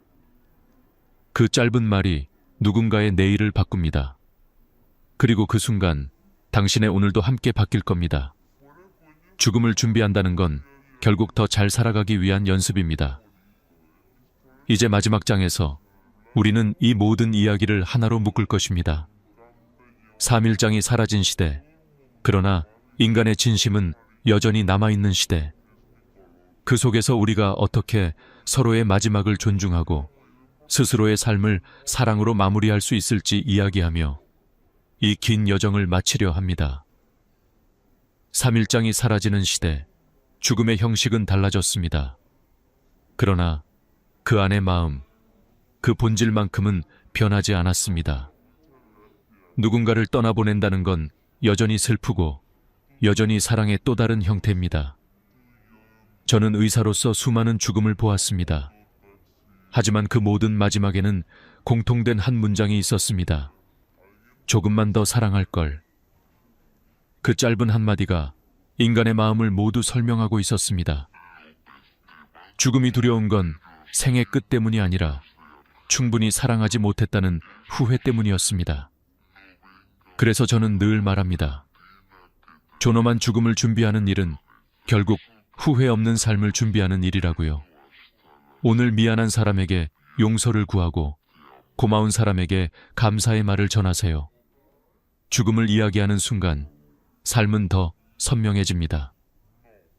그 짧은 말이 누군가의 내일을 바꿉니다. 그리고 그 순간 당신의 오늘도 함께 바뀔 겁니다. 죽음을 준비한다는 건 결국 더 잘 살아가기 위한 연습입니다. 이제 마지막 장에서 우리는 이 모든 이야기를 하나로 묶을 것입니다. 3일장이 사라진 시대, 그러나 인간의 진심은 여전히 남아있는 시대. 그 속에서 우리가 어떻게 서로의 마지막을 존중하고 스스로의 삶을 사랑으로 마무리할 수 있을지 이야기하며 이 긴 여정을 마치려 합니다. 3일장이 사라지는 시대, 죽음의 형식은 달라졌습니다. 그러나 그 안의 마음, 그 본질만큼은 변하지 않았습니다. 누군가를 떠나보낸다는 건 여전히 슬프고 여전히 사랑의 또 다른 형태입니다. 저는 의사로서 수많은 죽음을 보았습니다. 하지만 그 모든 마지막에는 공통된 한 문장이 있었습니다. 조금만 더 사랑할 걸. 그 짧은 한마디가 인간의 마음을 모두 설명하고 있었습니다. 죽음이 두려운 건 생의 끝 때문이 아니라 충분히 사랑하지 못했다는 후회 때문이었습니다. 그래서 저는 늘 말합니다. 존엄한 죽음을 준비하는 일은 결국 후회 없는 삶을 준비하는 일이라고요. 오늘 미안한 사람에게 용서를 구하고 고마운 사람에게 감사의 말을 전하세요. 죽음을 이야기하는 순간 삶은 더 선명해집니다.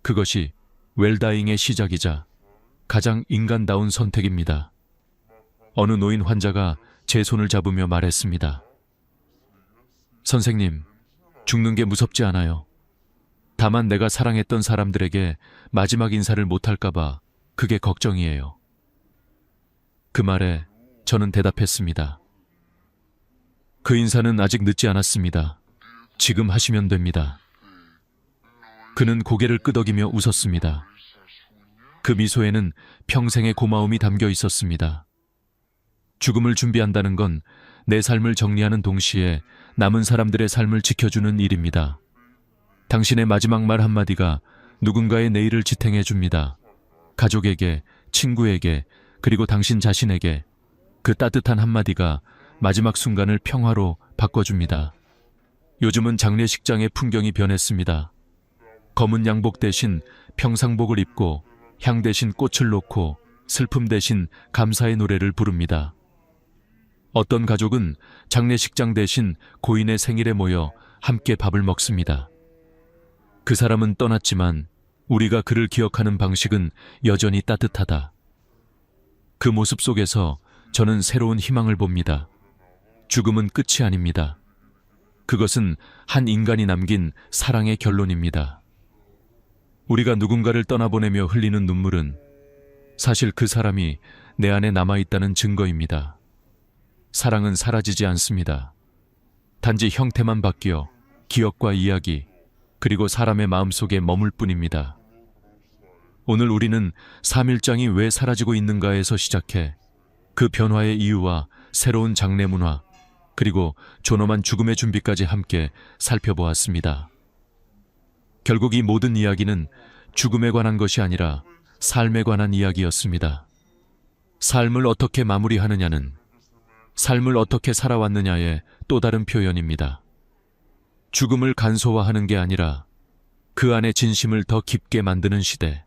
그것이 웰다잉의 시작이자 가장 인간다운 선택입니다. 어느 노인 환자가 제 손을 잡으며 말했습니다. 선생님, 죽는 게 무섭지 않아요. 다만 내가 사랑했던 사람들에게 마지막 인사를 못할까봐 그게 걱정이에요. 그 말에 저는 대답했습니다. 그 인사는 아직 늦지 않았습니다. 지금 하시면 됩니다. 그는 고개를 끄덕이며 웃었습니다. 그 미소에는 평생의 고마움이 담겨 있었습니다. 죽음을 준비한다는 건 내 삶을 정리하는 동시에 남은 사람들의 삶을 지켜주는 일입니다. 당신의 마지막 말 한마디가 누군가의 내일을 지탱해 줍니다. 가족에게, 친구에게, 그리고 당신 자신에게 그 따뜻한 한마디가 마지막 순간을 평화로 바꿔줍니다. 요즘은 장례식장의 풍경이 변했습니다. 검은 양복 대신 평상복을 입고 향 대신 꽃을 놓고 슬픔 대신 감사의 노래를 부릅니다. 어떤 가족은 장례식장 대신 고인의 생일에 모여 함께 밥을 먹습니다. 그 사람은 떠났지만 우리가 그를 기억하는 방식은 여전히 따뜻하다. 그 모습 속에서 저는 새로운 희망을 봅니다. 죽음은 끝이 아닙니다. 그것은 한 인간이 남긴 사랑의 결론입니다. 우리가 누군가를 떠나보내며 흘리는 눈물은 사실 그 사람이 내 안에 남아있다는 증거입니다. 사랑은 사라지지 않습니다. 단지 형태만 바뀌어 기억과 이야기, 그리고 사람의 마음속에 머물 뿐입니다. 오늘 우리는 3.1장이 왜 사라지고 있는가에서 시작해 그 변화의 이유와 새로운 장례 문화, 그리고 존엄한 죽음의 준비까지 함께 살펴보았습니다. 결국 이 모든 이야기는 죽음에 관한 것이 아니라 삶에 관한 이야기였습니다. 삶을 어떻게 마무리하느냐는 삶을 어떻게 살아왔느냐의 또 다른 표현입니다. 죽음을 간소화하는 게 아니라 그 안에 진심을 더 깊게 만드는 시대.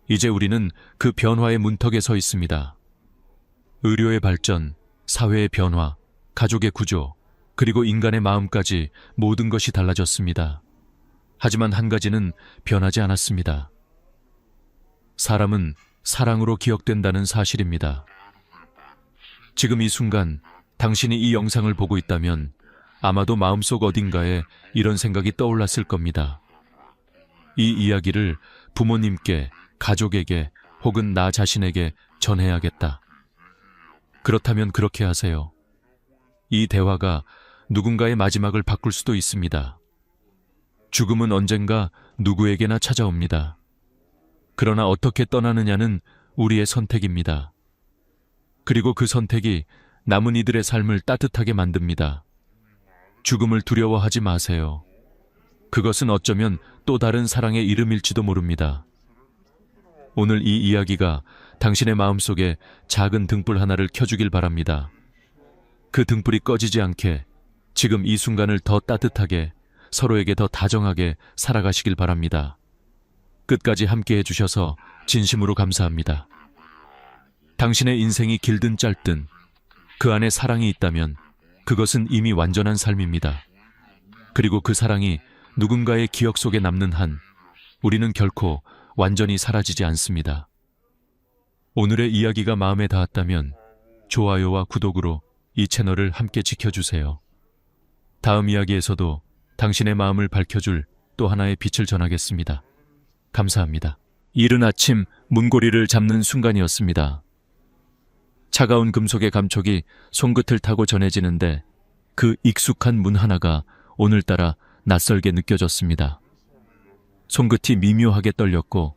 이제 우리는 그 변화의 문턱에 서 있습니다. 의료의 발전, 사회의 변화, 가족의 구조, 그리고 인간의 마음까지 모든 것이 달라졌습니다. 하지만 한 가지는 변하지 않았습니다. 사람은 사랑으로 기억된다는 사실입니다. 지금 이 순간 당신이 이 영상을 보고 있다면 아마도 마음속 어딘가에 이런 생각이 떠올랐을 겁니다. 이 이야기를 부모님께, 가족에게 혹은 나 자신에게 전해야겠다. 그렇다면 그렇게 하세요. 이 대화가 누군가의 마지막을 바꿀 수도 있습니다. 죽음은 언젠가 누구에게나 찾아옵니다. 그러나 어떻게 떠나느냐는 우리의 선택입니다. 그리고 그 선택이 남은 이들의 삶을 따뜻하게 만듭니다. 죽음을 두려워하지 마세요. 그것은 어쩌면 또 다른 사랑의 이름일지도 모릅니다. 오늘 이 이야기가 당신의 마음속에 작은 등불 하나를 켜주길 바랍니다. 그 등불이 꺼지지 않게 지금 이 순간을 더 따뜻하게, 서로에게 더 다정하게 살아가시길 바랍니다. 끝까지 함께 해주셔서 진심으로 감사합니다. 당신의 인생이 길든 짧든 그 안에 사랑이 있다면 그것은 이미 완전한 삶입니다. 그리고 그 사랑이 누군가의 기억 속에 남는 한 우리는 결코 완전히 사라지지 않습니다. 오늘의 이야기가 마음에 닿았다면 좋아요와 구독으로 이 채널을 함께 지켜주세요. 다음 이야기에서도 당신의 마음을 밝혀줄 또 하나의 빛을 전하겠습니다. 감사합니다. 이른 아침 문고리를 잡는 순간이었습니다. 차가운 금속의 감촉이 손끝을 타고 전해지는데 그 익숙한 문 하나가 오늘따라 낯설게 느껴졌습니다. 손끝이 미묘하게 떨렸고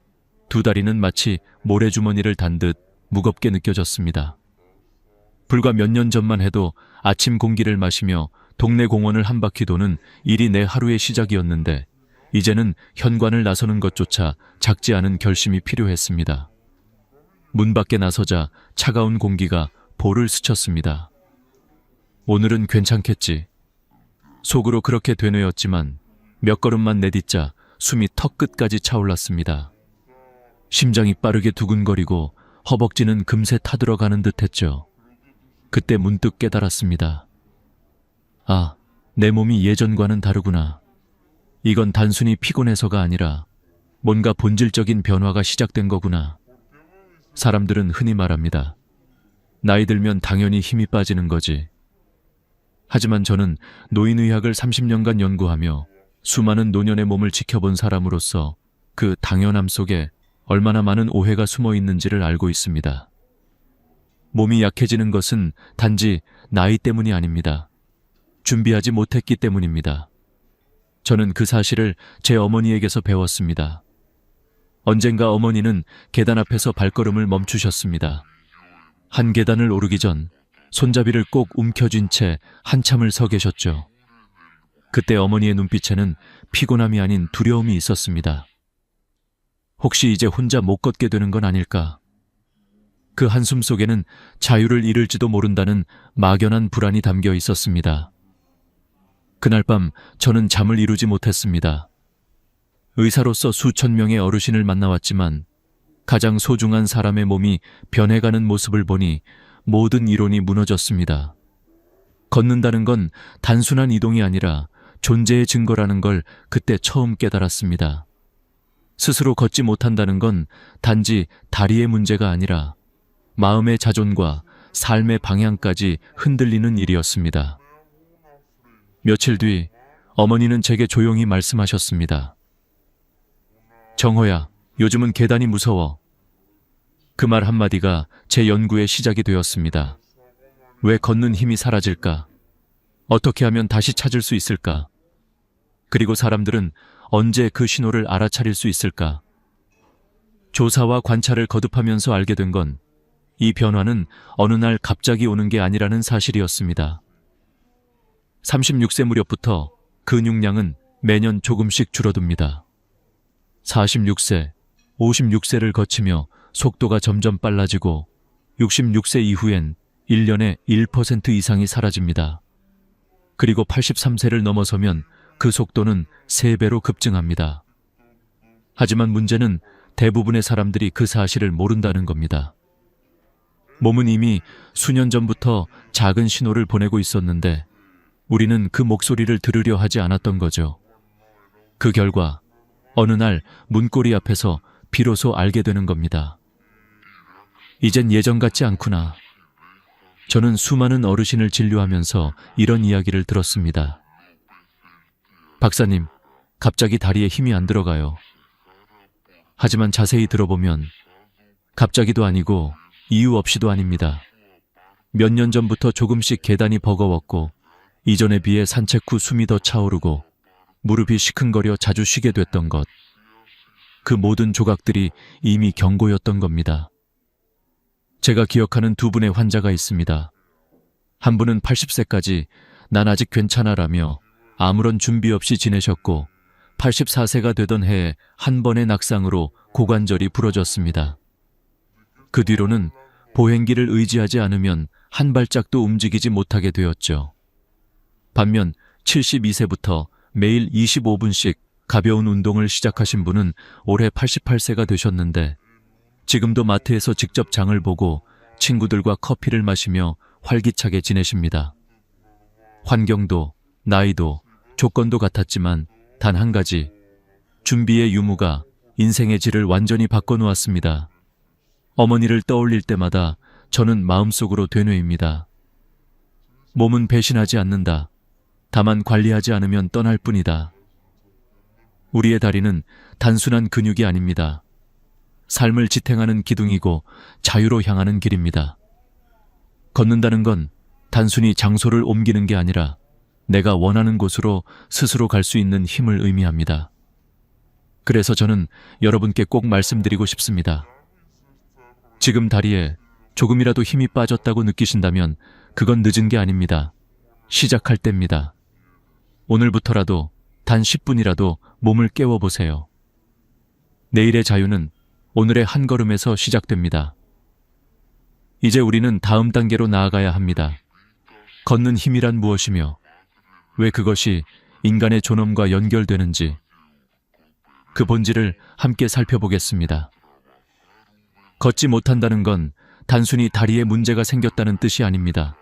두 다리는 마치 모래주머니를 단 듯 무겁게 느껴졌습니다. 불과 몇 년 전만 해도 아침 공기를 마시며 동네 공원을 한 바퀴 도는 일이 내 하루의 시작이었는데 이제는 현관을 나서는 것조차 작지 않은 결심이 필요했습니다. 문 밖에 나서자 차가운 공기가 볼을 스쳤습니다. 오늘은 괜찮겠지. 속으로 그렇게 되뇌었지만 몇 걸음만 내딛자 숨이 턱 끝까지 차올랐습니다. 심장이 빠르게 두근거리고 허벅지는 금세 타들어가는 듯했죠. 그때 문득 깨달았습니다. 아, 내 몸이 예전과는 다르구나. 이건 단순히 피곤해서가 아니라 뭔가 본질적인 변화가 시작된 거구나. 사람들은 흔히 말합니다. 나이 들면 당연히 힘이 빠지는 거지. 하지만 저는 노인의학을 30년간 연구하며 수많은 노년의 몸을 지켜본 사람으로서 그 당연함 속에 얼마나 많은 오해가 숨어 있는지를 알고 있습니다. 몸이 약해지는 것은 단지 나이 때문이 아닙니다. 준비하지 못했기 때문입니다. 저는 그 사실을 제 어머니에게서 배웠습니다. 언젠가 어머니는 계단 앞에서 발걸음을 멈추셨습니다. 한 계단을 오르기 전 손잡이를 꼭 움켜쥔 채 한참을 서 계셨죠. 그때 어머니의 눈빛에는 피곤함이 아닌 두려움이 있었습니다. 혹시 이제 혼자 못 걷게 되는 건 아닐까? 그 한숨 속에는 자유를 잃을지도 모른다는 막연한 불안이 담겨 있었습니다. 그날 밤 저는 잠을 이루지 못했습니다. 의사로서 수천 명의 어르신을 만나왔지만 가장 소중한 사람의 몸이 변해가는 모습을 보니 모든 이론이 무너졌습니다. 걷는다는 건 단순한 이동이 아니라 존재의 증거라는 걸 그때 처음 깨달았습니다. 스스로 걷지 못한다는 건 단지 다리의 문제가 아니라 마음의 자존과 삶의 방향까지 흔들리는 일이었습니다. 며칠 뒤 어머니는 제게 조용히 말씀하셨습니다. 정호야, 요즘은 계단이 무서워. 그 말 한마디가 제 연구의 시작이 되었습니다. 왜 걷는 힘이 사라질까? 어떻게 하면 다시 찾을 수 있을까? 그리고 사람들은 언제 그 신호를 알아차릴 수 있을까? 조사와 관찰을 거듭하면서 알게 된 건 이 변화는 어느 날 갑자기 오는 게 아니라는 사실이었습니다. 36세 무렵부터 근육량은 매년 조금씩 줄어듭니다. 46세, 56세를 거치며 속도가 점점 빨라지고 66세 이후엔 1년에 1% 이상이 사라집니다. 그리고 83세를 넘어서면 그 속도는 3배로 급증합니다. 하지만 문제는 대부분의 사람들이 그 사실을 모른다는 겁니다. 몸은 이미 수년 전부터 작은 신호를 보내고 있었는데 우리는 그 목소리를 들으려 하지 않았던 거죠. 그 결과 어느 날 문고리 앞에서 비로소 알게 되는 겁니다. 이젠 예전 같지 않구나. 저는 수많은 어르신을 진료하면서 이런 이야기를 들었습니다. 박사님, 갑자기 다리에 힘이 안 들어가요. 하지만 자세히 들어보면 갑자기도 아니고 이유 없이도 아닙니다. 몇 년 전부터 조금씩 계단이 버거웠고 이전에 비해 산책 후 숨이 더 차오르고 무릎이 시큰거려 자주 쉬게 됐던 것. 그 모든 조각들이 이미 경고였던 겁니다. 제가 기억하는 2분의 환자가 있습니다. 한 분은 80세까지 난 아직 괜찮아라며 아무런 준비 없이 지내셨고 84세가 되던 해에 한 번의 낙상으로 고관절이 부러졌습니다. 그 뒤로는 보행기를 의지하지 않으면 한 발짝도 움직이지 못하게 되었죠. 반면 72세부터 매일 25분씩 가벼운 운동을 시작하신 분은 올해 88세가 되셨는데 지금도 마트에서 직접 장을 보고 친구들과 커피를 마시며 활기차게 지내십니다. 환경도, 나이도, 조건도 같았지만 단 한 가지, 준비의 유무가 인생의 질을 완전히 바꿔놓았습니다. 어머니를 떠올릴 때마다 저는 마음속으로 되뇌입니다. 몸은 배신하지 않는다. 다만 관리하지 않으면 떠날 뿐이다. 우리의 다리는 단순한 근육이 아닙니다. 삶을 지탱하는 기둥이고 자유로 향하는 길입니다. 걷는다는 건 단순히 장소를 옮기는 게 아니라 내가 원하는 곳으로 스스로 갈 수 있는 힘을 의미합니다. 그래서 저는 여러분께 꼭 말씀드리고 싶습니다. 지금 다리에 조금이라도 힘이 빠졌다고 느끼신다면 그건 늦은 게 아닙니다. 시작할 때입니다. 오늘부터라도 단 10분이라도 몸을 깨워보세요. 내일의 자유는 오늘의 한 걸음에서 시작됩니다. 이제 우리는 다음 단계로 나아가야 합니다. 걷는 힘이란 무엇이며 왜 그것이 인간의 존엄과 연결되는지 그 본질을 함께 살펴보겠습니다. 걷지 못한다는 건 단순히 다리에 문제가 생겼다는 뜻이 아닙니다.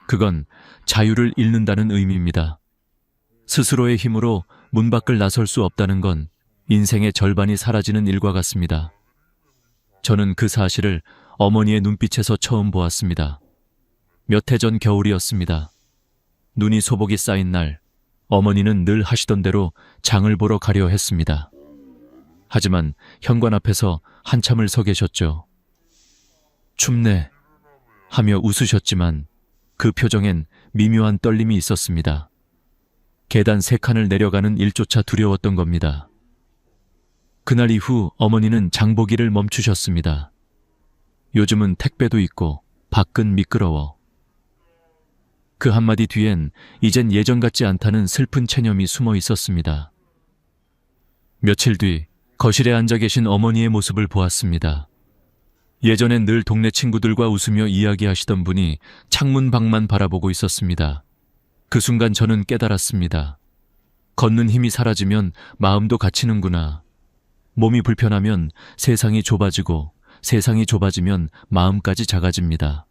그건 자유를 잃는다는 의미입니다. 스스로의 힘으로 문 밖을 나설 수 없다는 건 인생의 절반이 사라지는 일과 같습니다. 저는 그 사실을 어머니의 눈빛에서 처음 보았습니다. 몇 해 전 겨울이었습니다. 눈이 소복이 쌓인 날, 어머니는 늘 하시던 대로 장을 보러 가려 했습니다. 하지만 현관 앞에서 한참을 서 계셨죠. 춥네 하며 웃으셨지만 그 표정엔 미묘한 떨림이 있었습니다. 계단 3칸을 내려가는 일조차 두려웠던 겁니다. 그날 이후 어머니는 장보기를 멈추셨습니다. 요즘은 택배도 있고 밖은 미끄러워. 그 한마디 뒤엔 이젠 예전 같지 않다는 슬픈 체념이 숨어 있었습니다. 며칠 뒤 거실에 앉아 계신 어머니의 모습을 보았습니다. 예전엔 늘 동네 친구들과 웃으며 이야기하시던 분이 창문 밖만 바라보고 있었습니다. 그 순간 저는 깨달았습니다. 걷는 힘이 사라지면 마음도 갇히는구나. 몸이 불편하면 세상이 좁아지고 세상이 좁아지면 마음까지 작아집니다.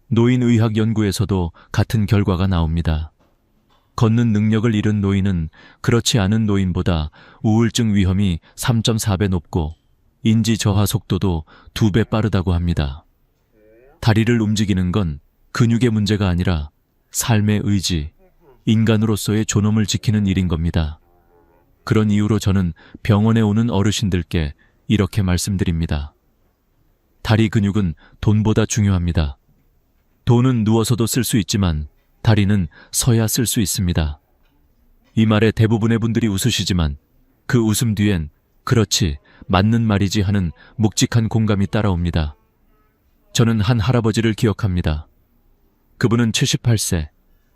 노인의학 연구에서도 같은 결과가 나옵니다. 걷는 능력을 잃은 노인은 그렇지 않은 노인보다 우울증 위험이 3.4배 높고 인지 저하 속도도 2배 빠르다고 합니다. 다리를 움직이는 건 근육의 문제가 아니라 삶의 의지, 인간으로서의 존엄을 지키는 일인 겁니다. 그런 이유로 저는 병원에 오는 어르신들께 이렇게 말씀드립니다. 다리 근육은 돈보다 중요합니다. 돈은 누워서도 쓸 수 있지만 다리는 서야 쓸 수 있습니다. 이 말에 대부분의 분들이 웃으시지만 그 웃음 뒤엔 그렇지, 맞는 말이지 하는 묵직한 공감이 따라옵니다. 저는 한 할아버지를 기억합니다. 그분은 78세,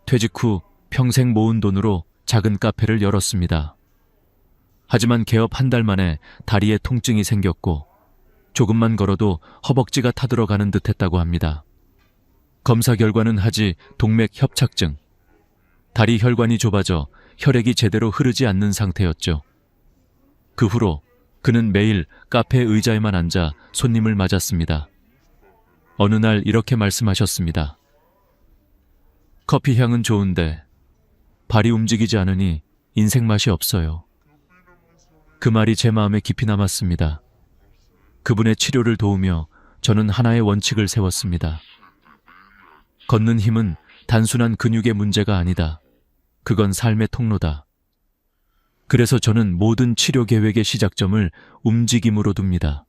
퇴직 후 평생 모은 돈으로 작은 카페를 열었습니다. 하지만 개업 한 달 만에 다리에 통증이 생겼고 조금만 걸어도 허벅지가 타들어가는 듯 했다고 합니다. 검사 결과는 하지 동맥 협착증. 다리 혈관이 좁아져 혈액이 제대로 흐르지 않는 상태였죠. 그 후로 그는 매일 카페 의자에만 앉아 손님을 맞았습니다. 어느 날 이렇게 말씀하셨습니다. 커피 향은 좋은데 발이 움직이지 않으니 인생 맛이 없어요. 그 말이 제 마음에 깊이 남았습니다. 그분의 치료를 도우며 저는 하나의 원칙을 세웠습니다. 걷는 힘은 단순한 근육의 문제가 아니다. 그건 삶의 통로다. 그래서 저는 모든 치료 계획의 시작점을 움직임으로 둡니다.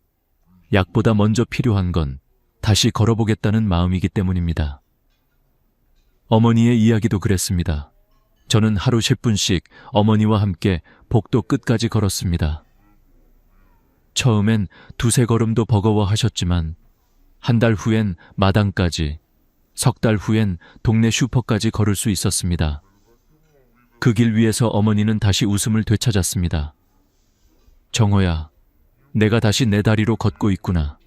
약보다 먼저 필요한 건 다시 걸어보겠다는 마음이기 때문입니다. 어머니의 이야기도 그랬습니다. 저는 하루 10분씩 어머니와 함께 복도 끝까지 걸었습니다. 처음엔 2-3걸음도 버거워하셨지만 한 달 후엔 마당까지, 석 달 후엔 동네 슈퍼까지 걸을 수 있었습니다. 그 길 위에서 어머니는 다시 웃음을 되찾았습니다. 정호야, 내가 다시 내 다리로 걷고 있구나.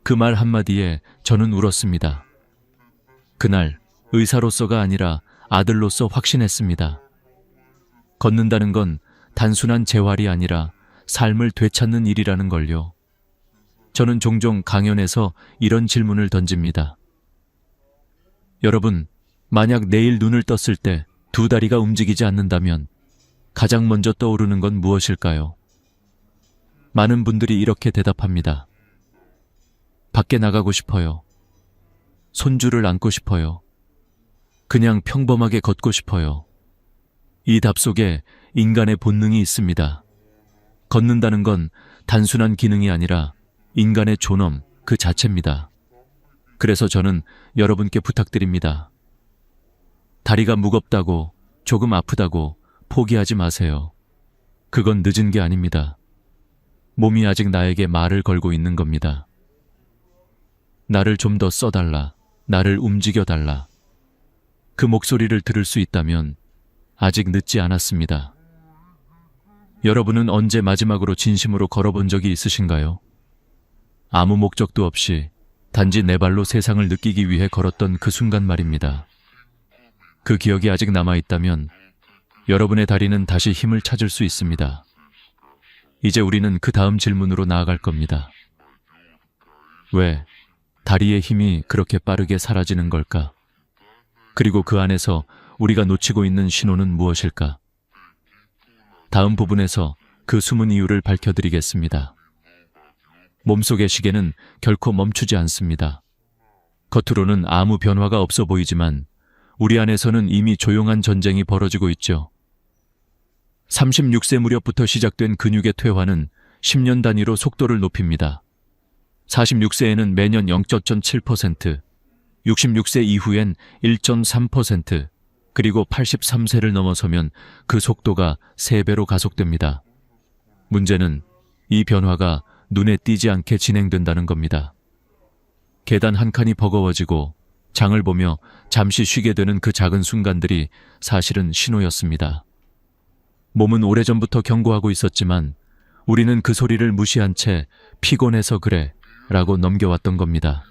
그 말 한마디에 저는 울었습니다. 그날 의사로서가 아니라 아들로서 확신했습니다. 걷는다는 건 단순한 재활이 아니라 삶을 되찾는 일이라는 걸요. 저는 종종 강연에서 이런 질문을 던집니다. 여러분, 만약 내일 눈을 떴을 때 2다리가 움직이지 않는다면 가장 먼저 떠오르는 건 무엇일까요? 많은 분들이 이렇게 대답합니다. 밖에 나가고 싶어요. 손주를 안고 싶어요. 그냥 평범하게 걷고 싶어요. 이 답 속에 인간의 본능이 있습니다. 걷는다는 건 단순한 기능이 아니라 인간의 존엄 그 자체입니다. 그래서 저는 여러분께 부탁드립니다. 다리가 무겁다고, 조금 아프다고 포기하지 마세요. 그건 늦은 게 아닙니다. 몸이 아직 나에게 말을 걸고 있는 겁니다. 나를 좀 더 써달라. 나를 움직여달라. 그 목소리를 들을 수 있다면 아직 늦지 않았습니다. 여러분은 언제 마지막으로 진심으로 걸어본 적이 있으신가요? 아무 목적도 없이 단지 내 발로 세상을 느끼기 위해 걸었던 그 순간 말입니다. 그 기억이 아직 남아있다면 여러분의 다리는 다시 힘을 찾을 수 있습니다. 이제 우리는 그 다음 질문으로 나아갈 겁니다. 왜 다리의 힘이 그렇게 빠르게 사라지는 걸까? 그리고 그 안에서 우리가 놓치고 있는 신호는 무엇일까? 다음 부분에서 그 숨은 이유를 밝혀드리겠습니다. 몸속의 시계는 결코 멈추지 않습니다. 겉으로는 아무 변화가 없어 보이지만 우리 안에서는 이미 조용한 전쟁이 벌어지고 있죠. 36세 무렵부터 시작된 근육의 퇴화는 10년 단위로 속도를 높입니다. 46세에는 매년 0.7%, 66세 이후엔 1.3%, 그리고 83세를 넘어서면 그 속도가 3배로 가속됩니다. 문제는 이 변화가 눈에 띄지 않게 진행된다는 겁니다. 계단 한 칸이 버거워지고 장을 보며 잠시 쉬게 되는 그 작은 순간들이 사실은 신호였습니다. 몸은 오래전부터 경고하고 있었지만 우리는 그 소리를 무시한 채 피곤해서 그래 라고 넘겨왔던 겁니다.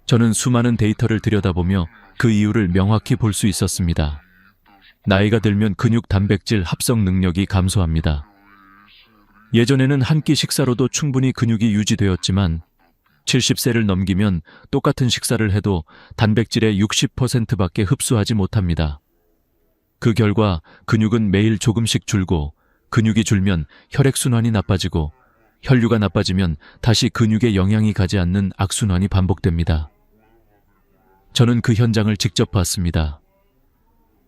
저는 수많은 데이터를 들여다보며 그 이유를 명확히 볼 수 있었습니다. 나이가 들면 근육 단백질 합성 능력이 감소합니다. 예전에는 한 끼 식사로도 충분히 근육이 유지되었지만 70세를 넘기면 똑같은 식사를 해도 단백질의 60%밖에 흡수하지 못합니다. 그 결과 근육은 매일 조금씩 줄고, 근육이 줄면 혈액순환이 나빠지고, 혈류가 나빠지면 다시 근육에 영향이 가지 않는 악순환이 반복됩니다. 저는 그 현장을 직접 봤습니다.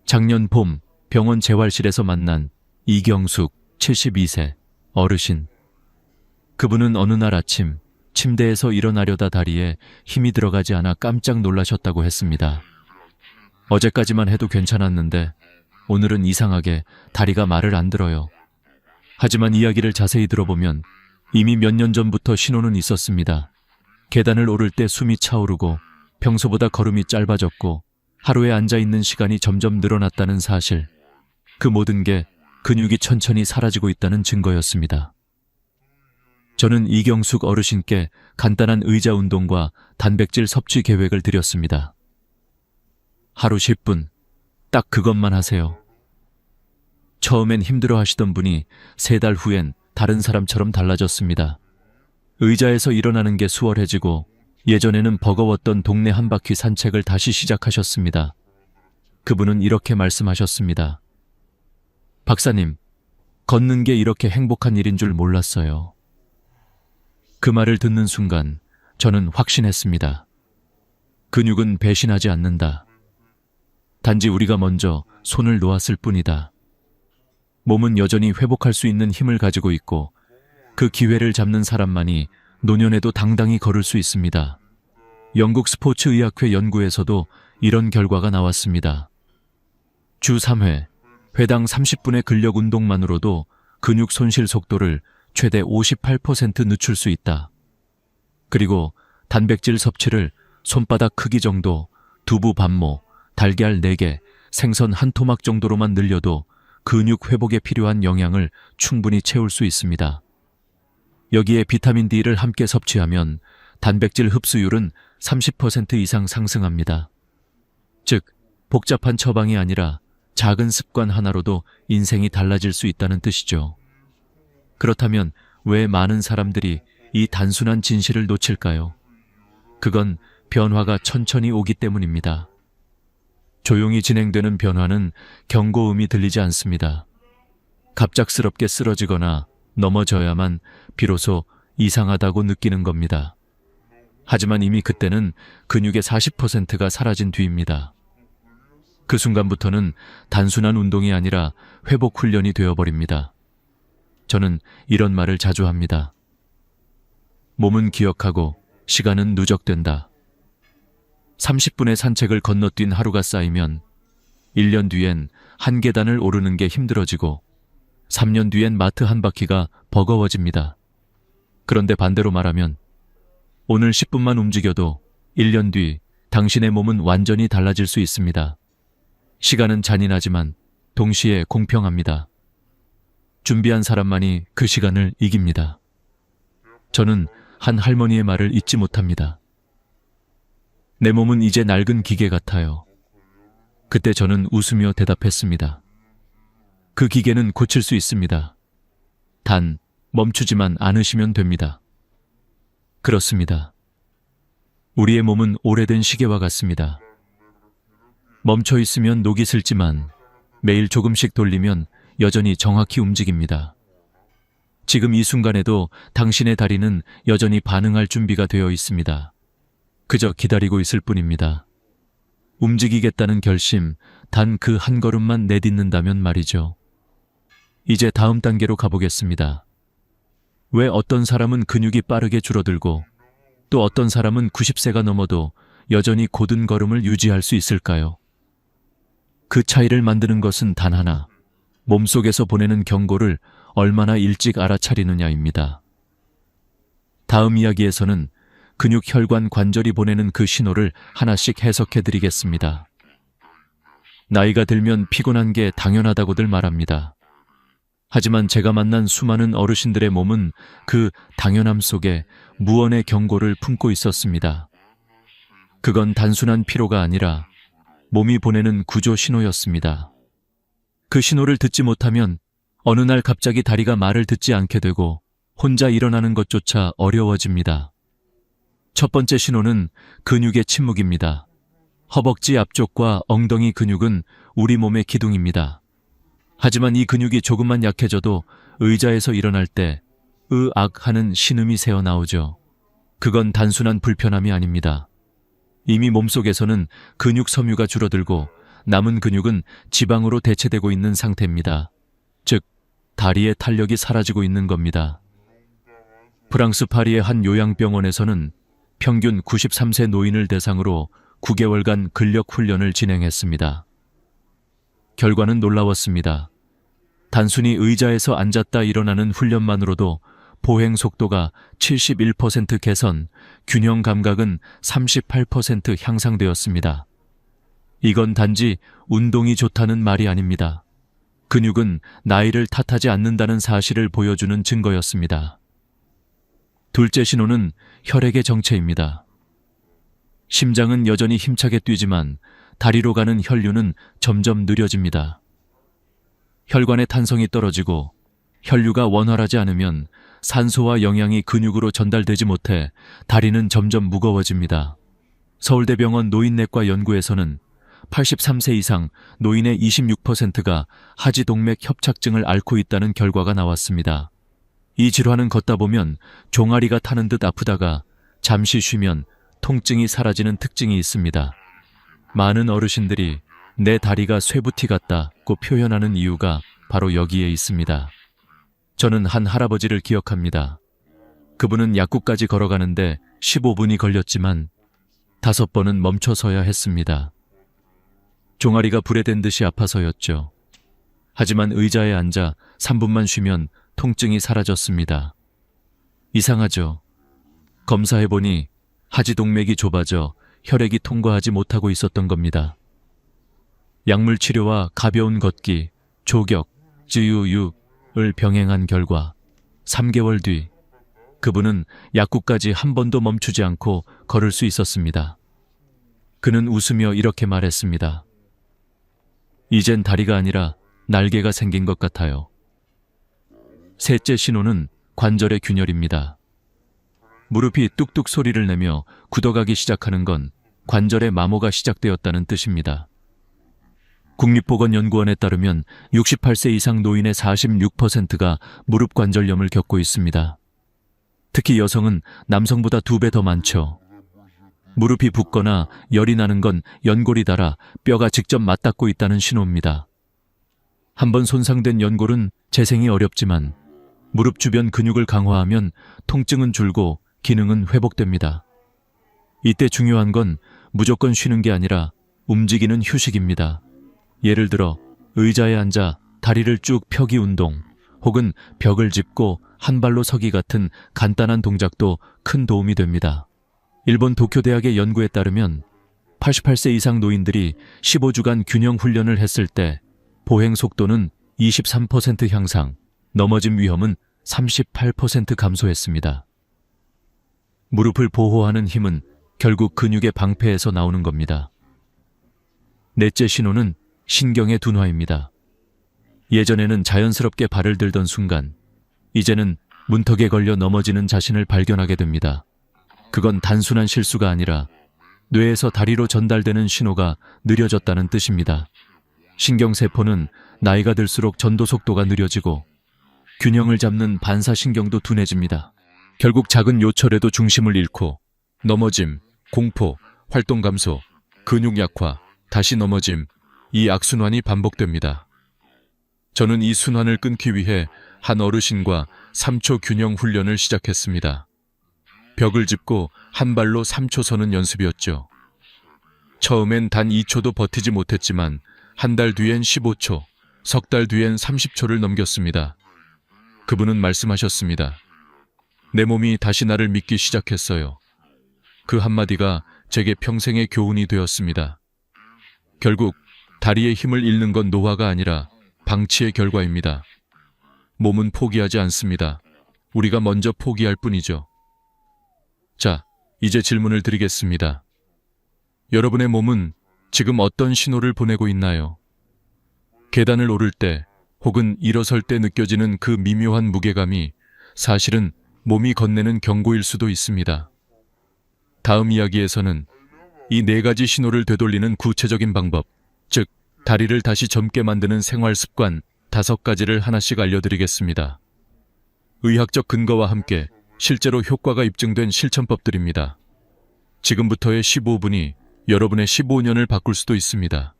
작년 봄 병원 재활실에서 만난 이경숙 72세 어르신. 그분은 어느 날 아침 침대에서 일어나려다 다리에 힘이 들어가지 않아 깜짝 놀라셨다고 했습니다. 어제까지만 해도 괜찮았는데 오늘은 이상하게 다리가 말을 안 들어요. 하지만 이야기를 자세히 들어보면 이미 몇 년 전부터 신호는 있었습니다. 계단을 오를 때 숨이 차오르고 평소보다 걸음이 짧아졌고 하루에 앉아있는 시간이 점점 늘어났다는 사실. 그 모든 게 근육이 천천히 사라지고 있다는 증거였습니다. 저는 이경숙 어르신께 간단한 의자 운동과 단백질 섭취 계획을 드렸습니다. 하루 10분, 딱 그것만 하세요. 처음엔 힘들어 하시던 분이 3달 후엔 다른 사람처럼 달라졌습니다. 의자에서 일어나는 게 수월해지고 예전에는 버거웠던 동네 한 바퀴 산책을 다시 시작하셨습니다. 그분은 이렇게 말씀하셨습니다. 박사님, 걷는 게 이렇게 행복한 일인 줄 몰랐어요. 그 말을 듣는 순간 저는 확신했습니다. 근육은 배신하지 않는다. 단지 우리가 먼저 손을 놓았을 뿐이다. 몸은 여전히 회복할 수 있는 힘을 가지고 있고 그 기회를 잡는 사람만이 노년에도 당당히 걸을 수 있습니다. 영국 스포츠의학회 연구에서도 이런 결과가 나왔습니다. 주 3회, 회당 30분의 근력 운동만으로도 근육 손실 속도를 최대 58% 늦출 수 있다. 그리고 단백질 섭취를 손바닥 크기 정도, 두부 반모, 달걀 4개, 생선 한 토막 정도로만 늘려도 근육 회복에 필요한 영양을 충분히 채울 수 있습니다. 여기에 비타민 D를 함께 섭취하면 단백질 흡수율은 30% 이상 상승합니다. 즉, 복잡한 처방이 아니라 작은 습관 하나로도 인생이 달라질 수 있다는 뜻이죠. 그렇다면 왜 많은 사람들이 이 단순한 진실을 놓칠까요? 그건 변화가 천천히 오기 때문입니다. 조용히 진행되는 변화는 경고음이 들리지 않습니다. 갑작스럽게 쓰러지거나 넘어져야만 비로소 이상하다고 느끼는 겁니다. 하지만 이미 그때는 근육의 40%가 사라진 뒤입니다. 그 순간부터는 단순한 운동이 아니라 회복 훈련이 되어버립니다. 저는 이런 말을 자주 합니다. 몸은 기억하고 시간은 누적된다. 30분의 산책을 건너뛴 하루가 쌓이면 1년 뒤엔 한 계단을 오르는 게 힘들어지고 3년 뒤엔 마트 한 바퀴가 버거워집니다. 그런데 반대로 말하면 오늘 10분만 움직여도 1년 뒤 당신의 몸은 완전히 달라질 수 있습니다. 시간은 잔인하지만 동시에 공평합니다. 준비한 사람만이 그 시간을 이깁니다. 저는 한 할머니의 말을 잊지 못합니다. 내 몸은 이제 낡은 기계 같아요. 그때 저는 웃으며 대답했습니다. 그 기계는 고칠 수 있습니다. 단 멈추지만 않으시면 됩니다. 그렇습니다. 우리의 몸은 오래된 시계와 같습니다. 멈춰 있으면 녹이 슬지만 매일 조금씩 돌리면 여전히 정확히 움직입니다. 지금 이 순간에도 당신의 다리는 여전히 반응할 준비가 되어 있습니다. 그저 기다리고 있을 뿐입니다. 움직이겠다는 결심, 단 그 한 걸음만 내딛는다면 말이죠. 이제 다음 단계로 가보겠습니다. 왜 어떤 사람은 근육이 빠르게 줄어들고 또 어떤 사람은 90세가 넘어도 여전히 곧은 걸음을 유지할 수 있을까요? 그 차이를 만드는 것은 단 하나, 몸속에서 보내는 경고를 얼마나 일찍 알아차리느냐입니다. 다음 이야기에서는 근육 혈관 관절이 보내는 그 신호를 하나씩 해석해 드리겠습니다. 나이가 들면 피곤한 게 당연하다고들 말합니다. 하지만 제가 만난 수많은 어르신들의 몸은 그 당연함 속에 무언의 경고를 품고 있었습니다. 그건 단순한 피로가 아니라 몸이 보내는 구조 신호였습니다. 그 신호를 듣지 못하면 어느 날 갑자기 다리가 말을 듣지 않게 되고 혼자 일어나는 것조차 어려워집니다. 첫 번째 신호는 근육의 침묵입니다. 허벅지 앞쪽과 엉덩이 근육은 우리 몸의 기둥입니다. 하지만 이 근육이 조금만 약해져도 의자에서 일어날 때 으악 하는 신음이 새어 나오죠. 그건 단순한 불편함이 아닙니다. 이미 몸속에서는 근육 섬유가 줄어들고 남은 근육은 지방으로 대체되고 있는 상태입니다. 즉, 다리의 탄력이 사라지고 있는 겁니다. 프랑스 파리의 한 요양병원에서는 평균 93세 노인을 대상으로 9개월간 근력 훈련을 진행했습니다. 결과는 놀라웠습니다. 단순히 의자에서 앉았다 일어나는 훈련만으로도 보행 속도가 71% 개선, 균형 감각은 38% 향상되었습니다. 이건 단지 운동이 좋다는 말이 아닙니다. 근육은 나이를 탓하지 않는다는 사실을 보여주는 증거였습니다. 둘째 신호는 혈액의 정체입니다. 심장은 여전히 힘차게 뛰지만 다리로 가는 혈류는 점점 느려집니다. 혈관의 탄성이 떨어지고 혈류가 원활하지 않으면 산소와 영양이 근육으로 전달되지 못해 다리는 점점 무거워집니다. 서울대병원 노인내과 연구에서는 83세 이상 노인의 26%가 하지동맥 협착증을 앓고 있다는 결과가 나왔습니다. 이 질환은 걷다 보면 종아리가 타는 듯 아프다가 잠시 쉬면 통증이 사라지는 특징이 있습니다. 많은 어르신들이 내 다리가 쇠부티 같다고 표현하는 이유가 바로 여기에 있습니다. 저는 한 할아버지를 기억합니다. 그분은 약국까지 걸어가는데 15분이 걸렸지만 5번은 멈춰서야 했습니다. 종아리가 불에 댄 듯이 아파서였죠. 하지만 의자에 앉아 3분만 쉬면 통증이 사라졌습니다. 이상하죠? 검사해보니 하지동맥이 좁아져 혈액이 통과하지 못하고 있었던 겁니다. 약물 치료와 가벼운 걷기, 조격, 쯔유유를 병행한 결과 3개월 뒤 그분은 약국까지 한 번도 멈추지 않고 걸을 수 있었습니다. 그는 웃으며 이렇게 말했습니다. 이젠 다리가 아니라 날개가 생긴 것 같아요. 셋째 신호는 관절의 균열입니다. 무릎이 뚝뚝 소리를 내며 굳어가기 시작하는 건 관절의 마모가 시작되었다는 뜻입니다. 국립보건연구원에 따르면 68세 이상 노인의 46%가 무릎 관절염을 겪고 있습니다. 특히 여성은 남성보다 2배 더 많죠. 무릎이 붓거나 열이 나는 건 연골이 닳아 뼈가 직접 맞닿고 있다는 신호입니다. 한번 손상된 연골은 재생이 어렵지만 무릎 주변 근육을 강화하면 통증은 줄고 기능은 회복됩니다. 이때 중요한 건 무조건 쉬는 게 아니라 움직이는 휴식입니다. 예를 들어 의자에 앉아 다리를 쭉 펴기 운동 혹은 벽을 짚고 한 발로 서기 같은 간단한 동작도 큰 도움이 됩니다. 일본 도쿄대학의 연구에 따르면 88세 이상 노인들이 15주간 균형 훈련을 했을 때 보행 속도는 23% 향상, 넘어짐 위험은 38% 감소했습니다. 무릎을 보호하는 힘은 결국 근육의 방패에서 나오는 겁니다. 넷째 신호는 신경의 둔화입니다. 예전에는 자연스럽게 발을 들던 순간, 이제는 문턱에 걸려 넘어지는 자신을 발견하게 됩니다. 그건 단순한 실수가 아니라 뇌에서 다리로 전달되는 신호가 느려졌다는 뜻입니다. 신경세포는 나이가 들수록 전도 속도가 느려지고 균형을 잡는 반사신경도 둔해집니다. 결국 작은 요철에도 중심을 잃고 넘어짐, 공포, 활동 감소, 근육 약화, 다시 넘어짐, 이 악순환이 반복됩니다. 저는 이 순환을 끊기 위해 한 어르신과 3초 균형 훈련을 시작했습니다. 벽을 짚고 한 발로 3초 서는 연습이었죠. 처음엔 단 2초도 버티지 못했지만 한 달 뒤엔 15초, 석 달 뒤엔 30초를 넘겼습니다. 그분은 말씀하셨습니다. 내 몸이 다시 나를 믿기 시작했어요. 그 한마디가 제게 평생의 교훈이 되었습니다. 결국 다리의 힘을 잃는 건 노화가 아니라 방치의 결과입니다. 몸은 포기하지 않습니다. 우리가 먼저 포기할 뿐이죠. 자, 이제 질문을 드리겠습니다. 여러분의 몸은 지금 어떤 신호를 보내고 있나요? 계단을 오를 때 혹은 일어설 때 느껴지는 그 미묘한 무게감이 사실은 몸이 건네는 경고일 수도 있습니다. 다음 이야기에서는 이 네 가지 신호를 되돌리는 구체적인 방법, 즉 다리를 다시 젊게 만드는 생활 습관 5가지를 하나씩 알려드리겠습니다. 의학적 근거와 함께 실제로 효과가 입증된 실천법들입니다. 지금부터의 15분이 여러분의 15년을 바꿀 수도 있습니다.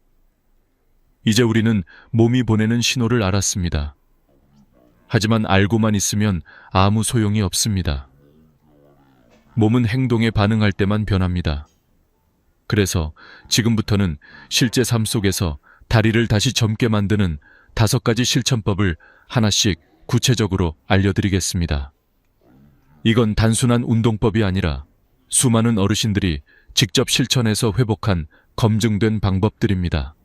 이제 우리는 몸이 보내는 신호를 알았습니다. 하지만 알고만 있으면 아무 소용이 없습니다. 몸은 행동에 반응할 때만 변합니다. 그래서 지금부터는 실제 삶 속에서 다리를 다시 젊게 만드는 5가지 실천법을 하나씩 구체적으로 알려드리겠습니다. 이건 단순한 운동법이 아니라 수많은 어르신들이 직접 실천해서 회복한 검증된 방법들입니다.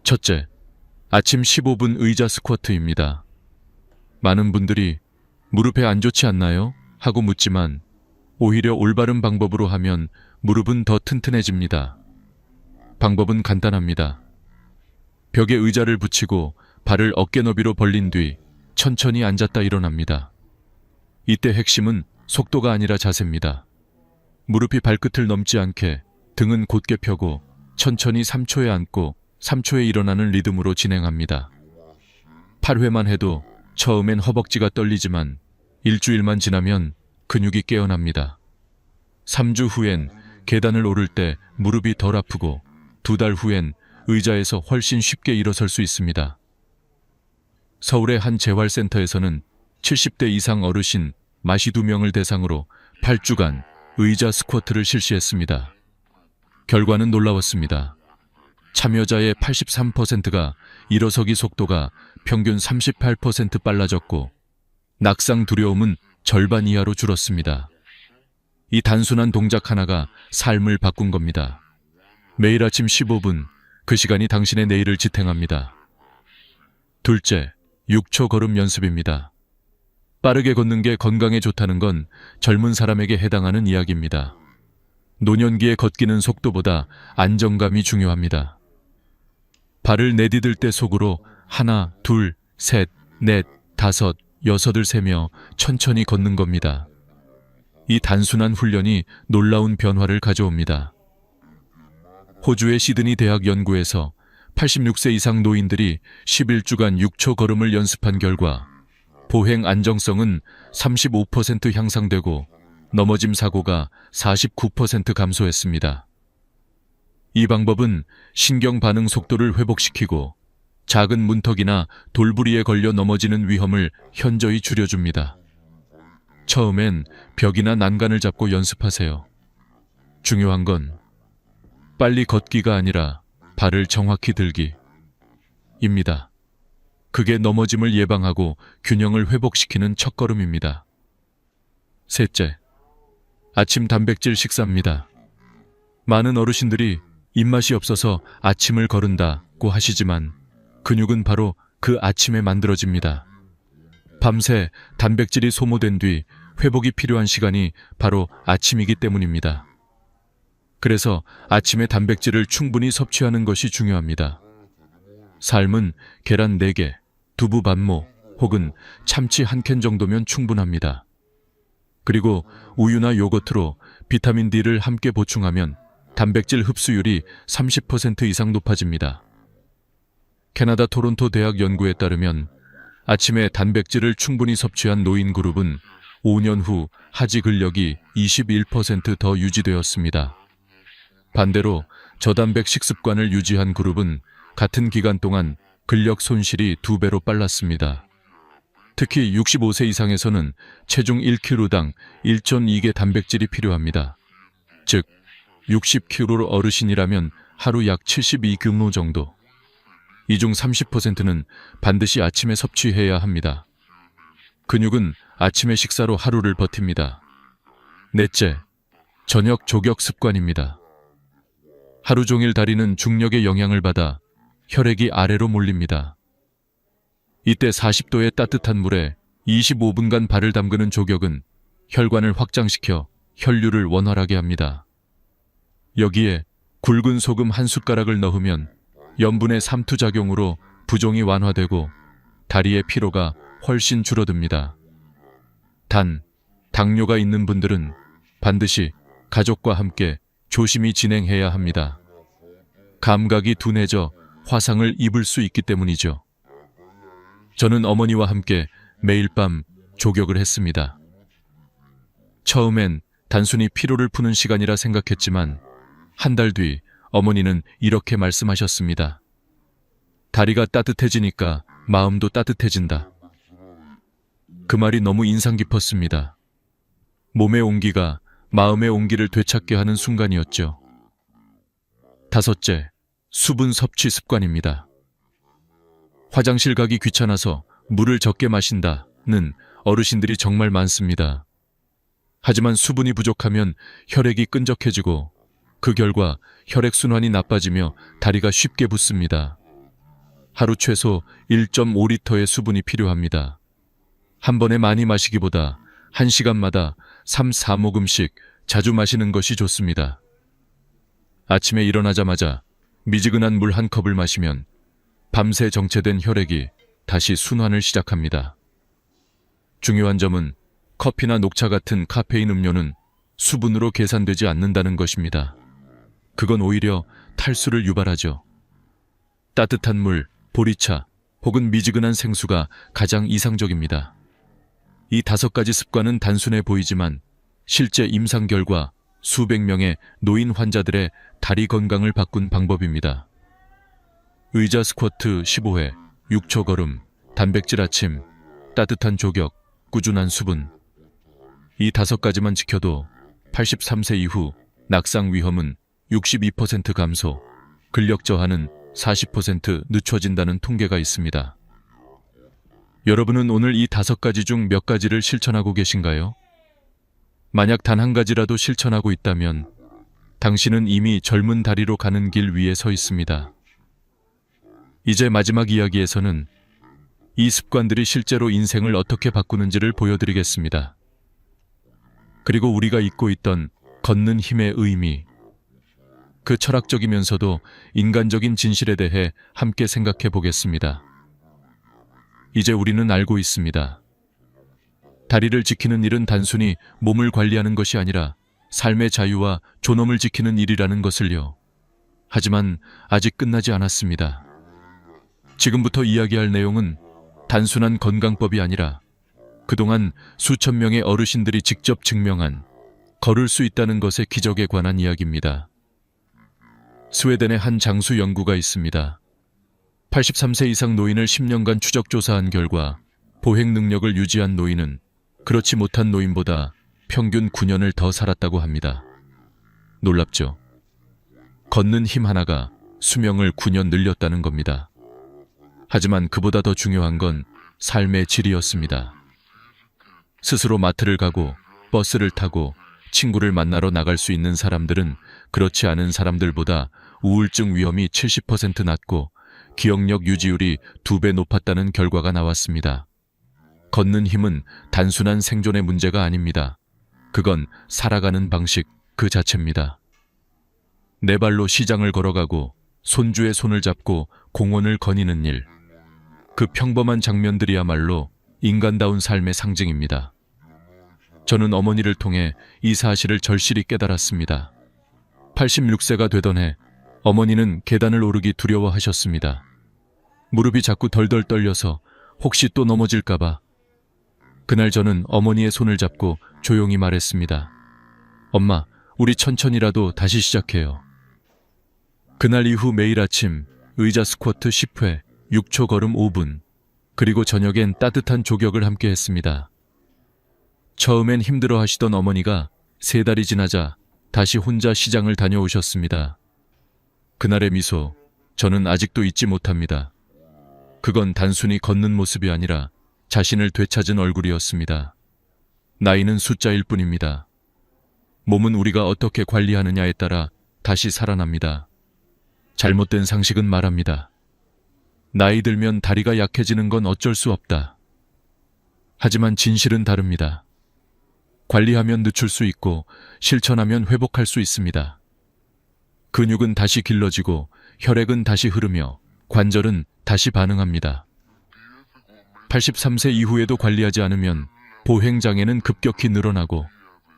첫째, 아침 15분 의자 스쿼트입니다. 많은 분들이 무릎에 안 좋지 않나요? 하고 묻지만 오히려 올바른 방법으로 하면 무릎은 더 튼튼해집니다. 방법은 간단합니다. 벽에 의자를 붙이고 발을 어깨 너비로 벌린 뒤 천천히 앉았다 일어납니다. 이때 핵심은 속도가 아니라 자세입니다. 무릎이 발끝을 넘지 않게 등은 곧게 펴고 천천히 3초에 앉고 3초에 일어나는 리듬으로 진행합니다. 8회만 해도 처음엔 허벅지가 떨리지만 일주일만 지나면 근육이 깨어납니다. 3주 후엔 계단을 오를 때 무릎이 덜 아프고 2달 후엔 의자에서 훨씬 쉽게 일어설 수 있습니다. 서울의 한 재활센터에서는 70대 이상 어르신 42명을 대상으로 8주간 의자 스쿼트를 실시했습니다. 결과는 놀라웠습니다. 참여자의 83%가 일어서기 속도가 평균 38% 빨라졌고 낙상 두려움은 절반 이하로 줄었습니다. 이 단순한 동작 하나가 삶을 바꾼 겁니다. 매일 아침 15분, 그 시간이 당신의 내일을 지탱합니다. 둘째, 6초 걸음 연습입니다. 빠르게 걷는 게 건강에 좋다는 건 젊은 사람에게 해당하는 이야기입니다. 노년기에 걷기는 속도보다 안정감이 중요합니다. 발을 내디딜 때 속으로 하나, 둘, 셋, 넷, 다섯, 여섯을 세며 천천히 걷는 겁니다. 이 단순한 훈련이 놀라운 변화를 가져옵니다. 호주의 시드니 대학 연구에서 86세 이상 노인들이 11주간 6초 걸음을 연습한 결과 보행 안정성은 35% 향상되고 넘어짐 사고가 49% 감소했습니다. 이 방법은 신경 반응 속도를 회복시키고 작은 문턱이나 돌부리에 걸려 넘어지는 위험을 현저히 줄여줍니다. 처음엔 벽이나 난간을 잡고 연습하세요. 중요한 건 빨리 걷기가 아니라 발을 정확히 들기입니다. 그게 넘어짐을 예방하고 균형을 회복시키는 첫걸음입니다. 셋째, 아침 단백질 식사입니다. 많은 어르신들이 입맛이 없어서 아침을 거른다고 하시지만 근육은 바로 그 아침에 만들어집니다. 밤새 단백질이 소모된 뒤 회복이 필요한 시간이 바로 아침이기 때문입니다. 그래서 아침에 단백질을 충분히 섭취하는 것이 중요합니다. 삶은 계란 4개, 두부 반모 혹은 참치 1캔 정도면 충분합니다. 그리고 우유나 요거트로 비타민 D를 함께 보충하면 단백질 흡수율이 30% 이상 높아집니다. 캐나다 토론토 대학 연구에 따르면 아침에 단백질을 충분히 섭취한 노인 그룹은 5년 후 하지 근력이 21% 더 유지되었습니다. 반대로 저단백 식습관을 유지한 그룹은 같은 기간 동안 근력 손실이 2배로 빨랐습니다. 특히 65세 이상에서는 체중 1kg당 1.2개 단백질이 필요합니다. 즉 60kg 어르신이라면 하루 약 72g 정도. 이 중 30%는 반드시 아침에 섭취해야 합니다. 근육은 아침의 식사로 하루를 버팁니다. 넷째, 저녁 조격 습관입니다. 하루 종일 다리는 중력의 영향을 받아 혈액이 아래로 몰립니다. 이때 40도의 따뜻한 물에 25분간 발을 담그는 조격은 혈관을 확장시켜 혈류를 원활하게 합니다. 여기에 굵은 소금 한 숟가락을 넣으면 염분의 삼투작용으로 부종이 완화되고 다리의 피로가 훨씬 줄어듭니다. 단, 당뇨가 있는 분들은 반드시 가족과 함께 조심히 진행해야 합니다. 감각이 둔해져 화상을 입을 수 있기 때문이죠. 저는 어머니와 함께 매일 밤 조격을 했습니다. 처음엔 단순히 피로를 푸는 시간이라 생각했지만 한 달 뒤 어머니는 이렇게 말씀하셨습니다. 다리가 따뜻해지니까 마음도 따뜻해진다. 그 말이 너무 인상 깊었습니다. 몸의 온기가 마음의 온기를 되찾게 하는 순간이었죠. 다섯째, 수분 섭취 습관입니다. 화장실 가기 귀찮아서 물을 적게 마신다는 어르신들이 정말 많습니다. 하지만 수분이 부족하면 혈액이 끈적해지고 그 결과 혈액순환이 나빠지며 다리가 쉽게 붓습니다. 하루 최소 1.5리터의 수분이 필요합니다. 한 번에 많이 마시기보다 1시간마다 3, 4모금씩 자주 마시는 것이 좋습니다. 아침에 일어나자마자 미지근한 물 한 컵을 마시면 밤새 정체된 혈액이 다시 순환을 시작합니다. 중요한 점은 커피나 녹차 같은 카페인 음료는 수분으로 계산되지 않는다는 것입니다. 그건 오히려 탈수를 유발하죠. 따뜻한 물, 보리차 혹은 미지근한 생수가 가장 이상적입니다. 이 5가지 습관은 단순해 보이지만 실제 임상 결과 수백 명의 노인 환자들의 다리 건강을 바꾼 방법입니다. 의자 스쿼트 15회, 6초 걸음, 단백질 아침, 따뜻한 조격, 꾸준한 수분. 이 5가지만 지켜도 83세 이후 낙상 위험은 62% 감소, 근력 저하는 40% 늦춰진다는 통계가 있습니다. 여러분은 오늘 이 5가지 중 몇 가지를 실천하고 계신가요? 만약 단 한 가지라도 실천하고 있다면 당신은 이미 젊은 다리로 가는 길 위에 서 있습니다. 이제 마지막 이야기에서는 이 습관들이 실제로 인생을 어떻게 바꾸는지를 보여드리겠습니다. 그리고 우리가 잊고 있던 걷는 힘의 의미, 그 철학적이면서도 인간적인 진실에 대해 함께 생각해 보겠습니다. 이제 우리는 알고 있습니다. 다리를 지키는 일은 단순히 몸을 관리하는 것이 아니라 삶의 자유와 존엄을 지키는 일이라는 것을요. 하지만 아직 끝나지 않았습니다. 지금부터 이야기할 내용은 단순한 건강법이 아니라 그동안 수천 명의 어르신들이 직접 증명한 걸을 수 있다는 것의 기적에 관한 이야기입니다. 스웨덴의 한 장수 연구가 있습니다. 83세 이상 노인을 10년간 추적 조사한 결과 보행 능력을 유지한 노인은 그렇지 못한 노인보다 평균 9년을 더 살았다고 합니다. 놀랍죠? 걷는 힘 하나가 수명을 9년 늘렸다는 겁니다. 하지만 그보다 더 중요한 건 삶의 질이었습니다. 스스로 마트를 가고 버스를 타고 친구를 만나러 나갈 수 있는 사람들은 그렇지 않은 사람들보다 우울증 위험이 70% 낮고 기억력 유지율이 2배 높았다는 결과가 나왔습니다. 걷는 힘은 단순한 생존의 문제가 아닙니다. 그건 살아가는 방식 그 자체입니다. 네 발로 시장을 걸어가고 손주의 손을 잡고 공원을 거니는 일. 그 평범한 장면들이야말로 인간다운 삶의 상징입니다. 저는 어머니를 통해 이 사실을 절실히 깨달았습니다. 86세가 되던 해 어머니는 계단을 오르기 두려워하셨습니다. 무릎이 자꾸 덜덜 떨려서 혹시 또 넘어질까봐. 그날 저는 어머니의 손을 잡고 조용히 말했습니다. 엄마, 우리 천천히라도 다시 시작해요. 그날 이후 매일 아침 의자 스쿼트 10회, 6초 걸음 5분, 그리고 저녁엔 따뜻한 조격을 함께 했습니다. 처음엔 힘들어 하시던 어머니가 3달이 지나자 다시 혼자 시장을 다녀오셨습니다. 그날의 미소, 저는 아직도 잊지 못합니다. 그건 단순히 걷는 모습이 아니라 자신을 되찾은 얼굴이었습니다. 나이는 숫자일 뿐입니다. 몸은 우리가 어떻게 관리하느냐에 따라 다시 살아납니다. 잘못된 상식은 말합니다. 나이 들면 다리가 약해지는 건 어쩔 수 없다. 하지만 진실은 다릅니다. 관리하면 늦출 수 있고 실천하면 회복할 수 있습니다. 근육은 다시 길러지고 혈액은 다시 흐르며 관절은 다시 반응합니다. 83세 이후에도 관리하지 않으면 보행장애는 급격히 늘어나고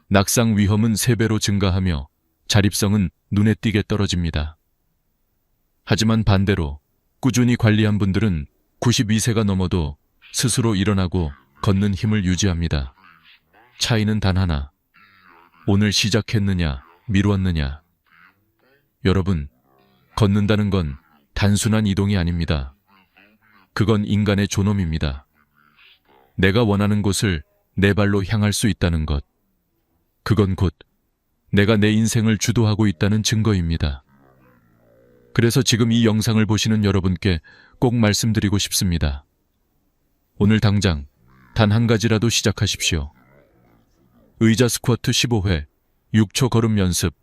낙상 위험은 3배로 증가하며 자립성은 눈에 띄게 떨어집니다. 하지만 반대로 꾸준히 관리한 분들은 92세가 넘어도 스스로 일어나고 걷는 힘을 유지합니다. 차이는 단 하나. 오늘 시작했느냐, 미뤘느냐. 여러분, 걷는다는 건 단순한 이동이 아닙니다. 그건 인간의 존엄입니다. 내가 원하는 곳을 내 발로 향할 수 있다는 것. 그건 곧 내가 내 인생을 주도하고 있다는 증거입니다. 그래서 지금 이 영상을 보시는 여러분께 꼭 말씀드리고 싶습니다. 오늘 당장 단 한 가지라도 시작하십시오. 의자 스쿼트 15회, 6초 걸음 연습,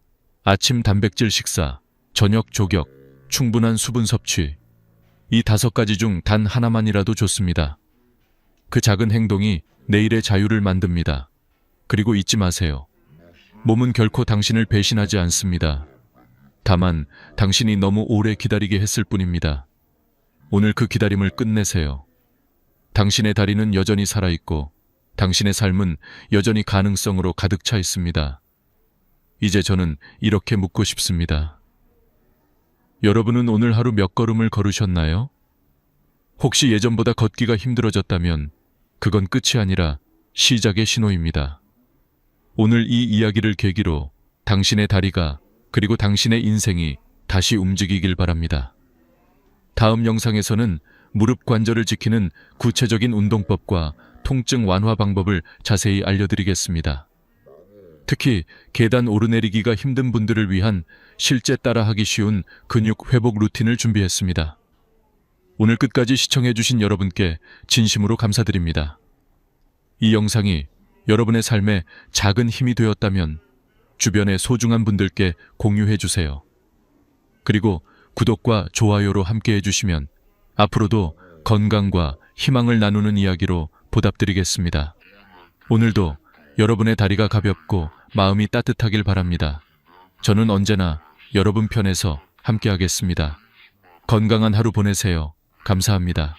아침 단백질 식사, 저녁 조격, 충분한 수분 섭취. 이 5가지 중 단 하나만이라도 좋습니다. 그 작은 행동이 내일의 자유를 만듭니다. 그리고 잊지 마세요. 몸은 결코 당신을 배신하지 않습니다. 다만 당신이 너무 오래 기다리게 했을 뿐입니다. 오늘 그 기다림을 끝내세요. 당신의 다리는 여전히 살아있고 당신의 삶은 여전히 가능성으로 가득 차 있습니다. 이제 저는 이렇게 묻고 싶습니다. 여러분은 오늘 하루 몇 걸음을 걸으셨나요? 혹시 예전보다 걷기가 힘들어졌다면 그건 끝이 아니라 시작의 신호입니다. 오늘 이 이야기를 계기로 당신의 다리가 그리고 당신의 인생이 다시 움직이길 바랍니다. 다음 영상에서는 무릎 관절을 지키는 구체적인 운동법과 통증 완화 방법을 자세히 알려드리겠습니다. 특히 계단 오르내리기가 힘든 분들을 위한 실제 따라하기 쉬운 근육 회복 루틴을 준비했습니다. 오늘 끝까지 시청해주신 여러분께 진심으로 감사드립니다. 이 영상이 여러분의 삶에 작은 힘이 되었다면 주변의 소중한 분들께 공유해주세요. 그리고 구독과 좋아요로 함께 해주시면 앞으로도 건강과 희망을 나누는 이야기로 보답드리겠습니다. 오늘도 여러분의 다리가 가볍고 마음이 따뜻하길 바랍니다. 저는 언제나 여러분 편에서 함께하겠습니다. 건강한 하루 보내세요. 감사합니다.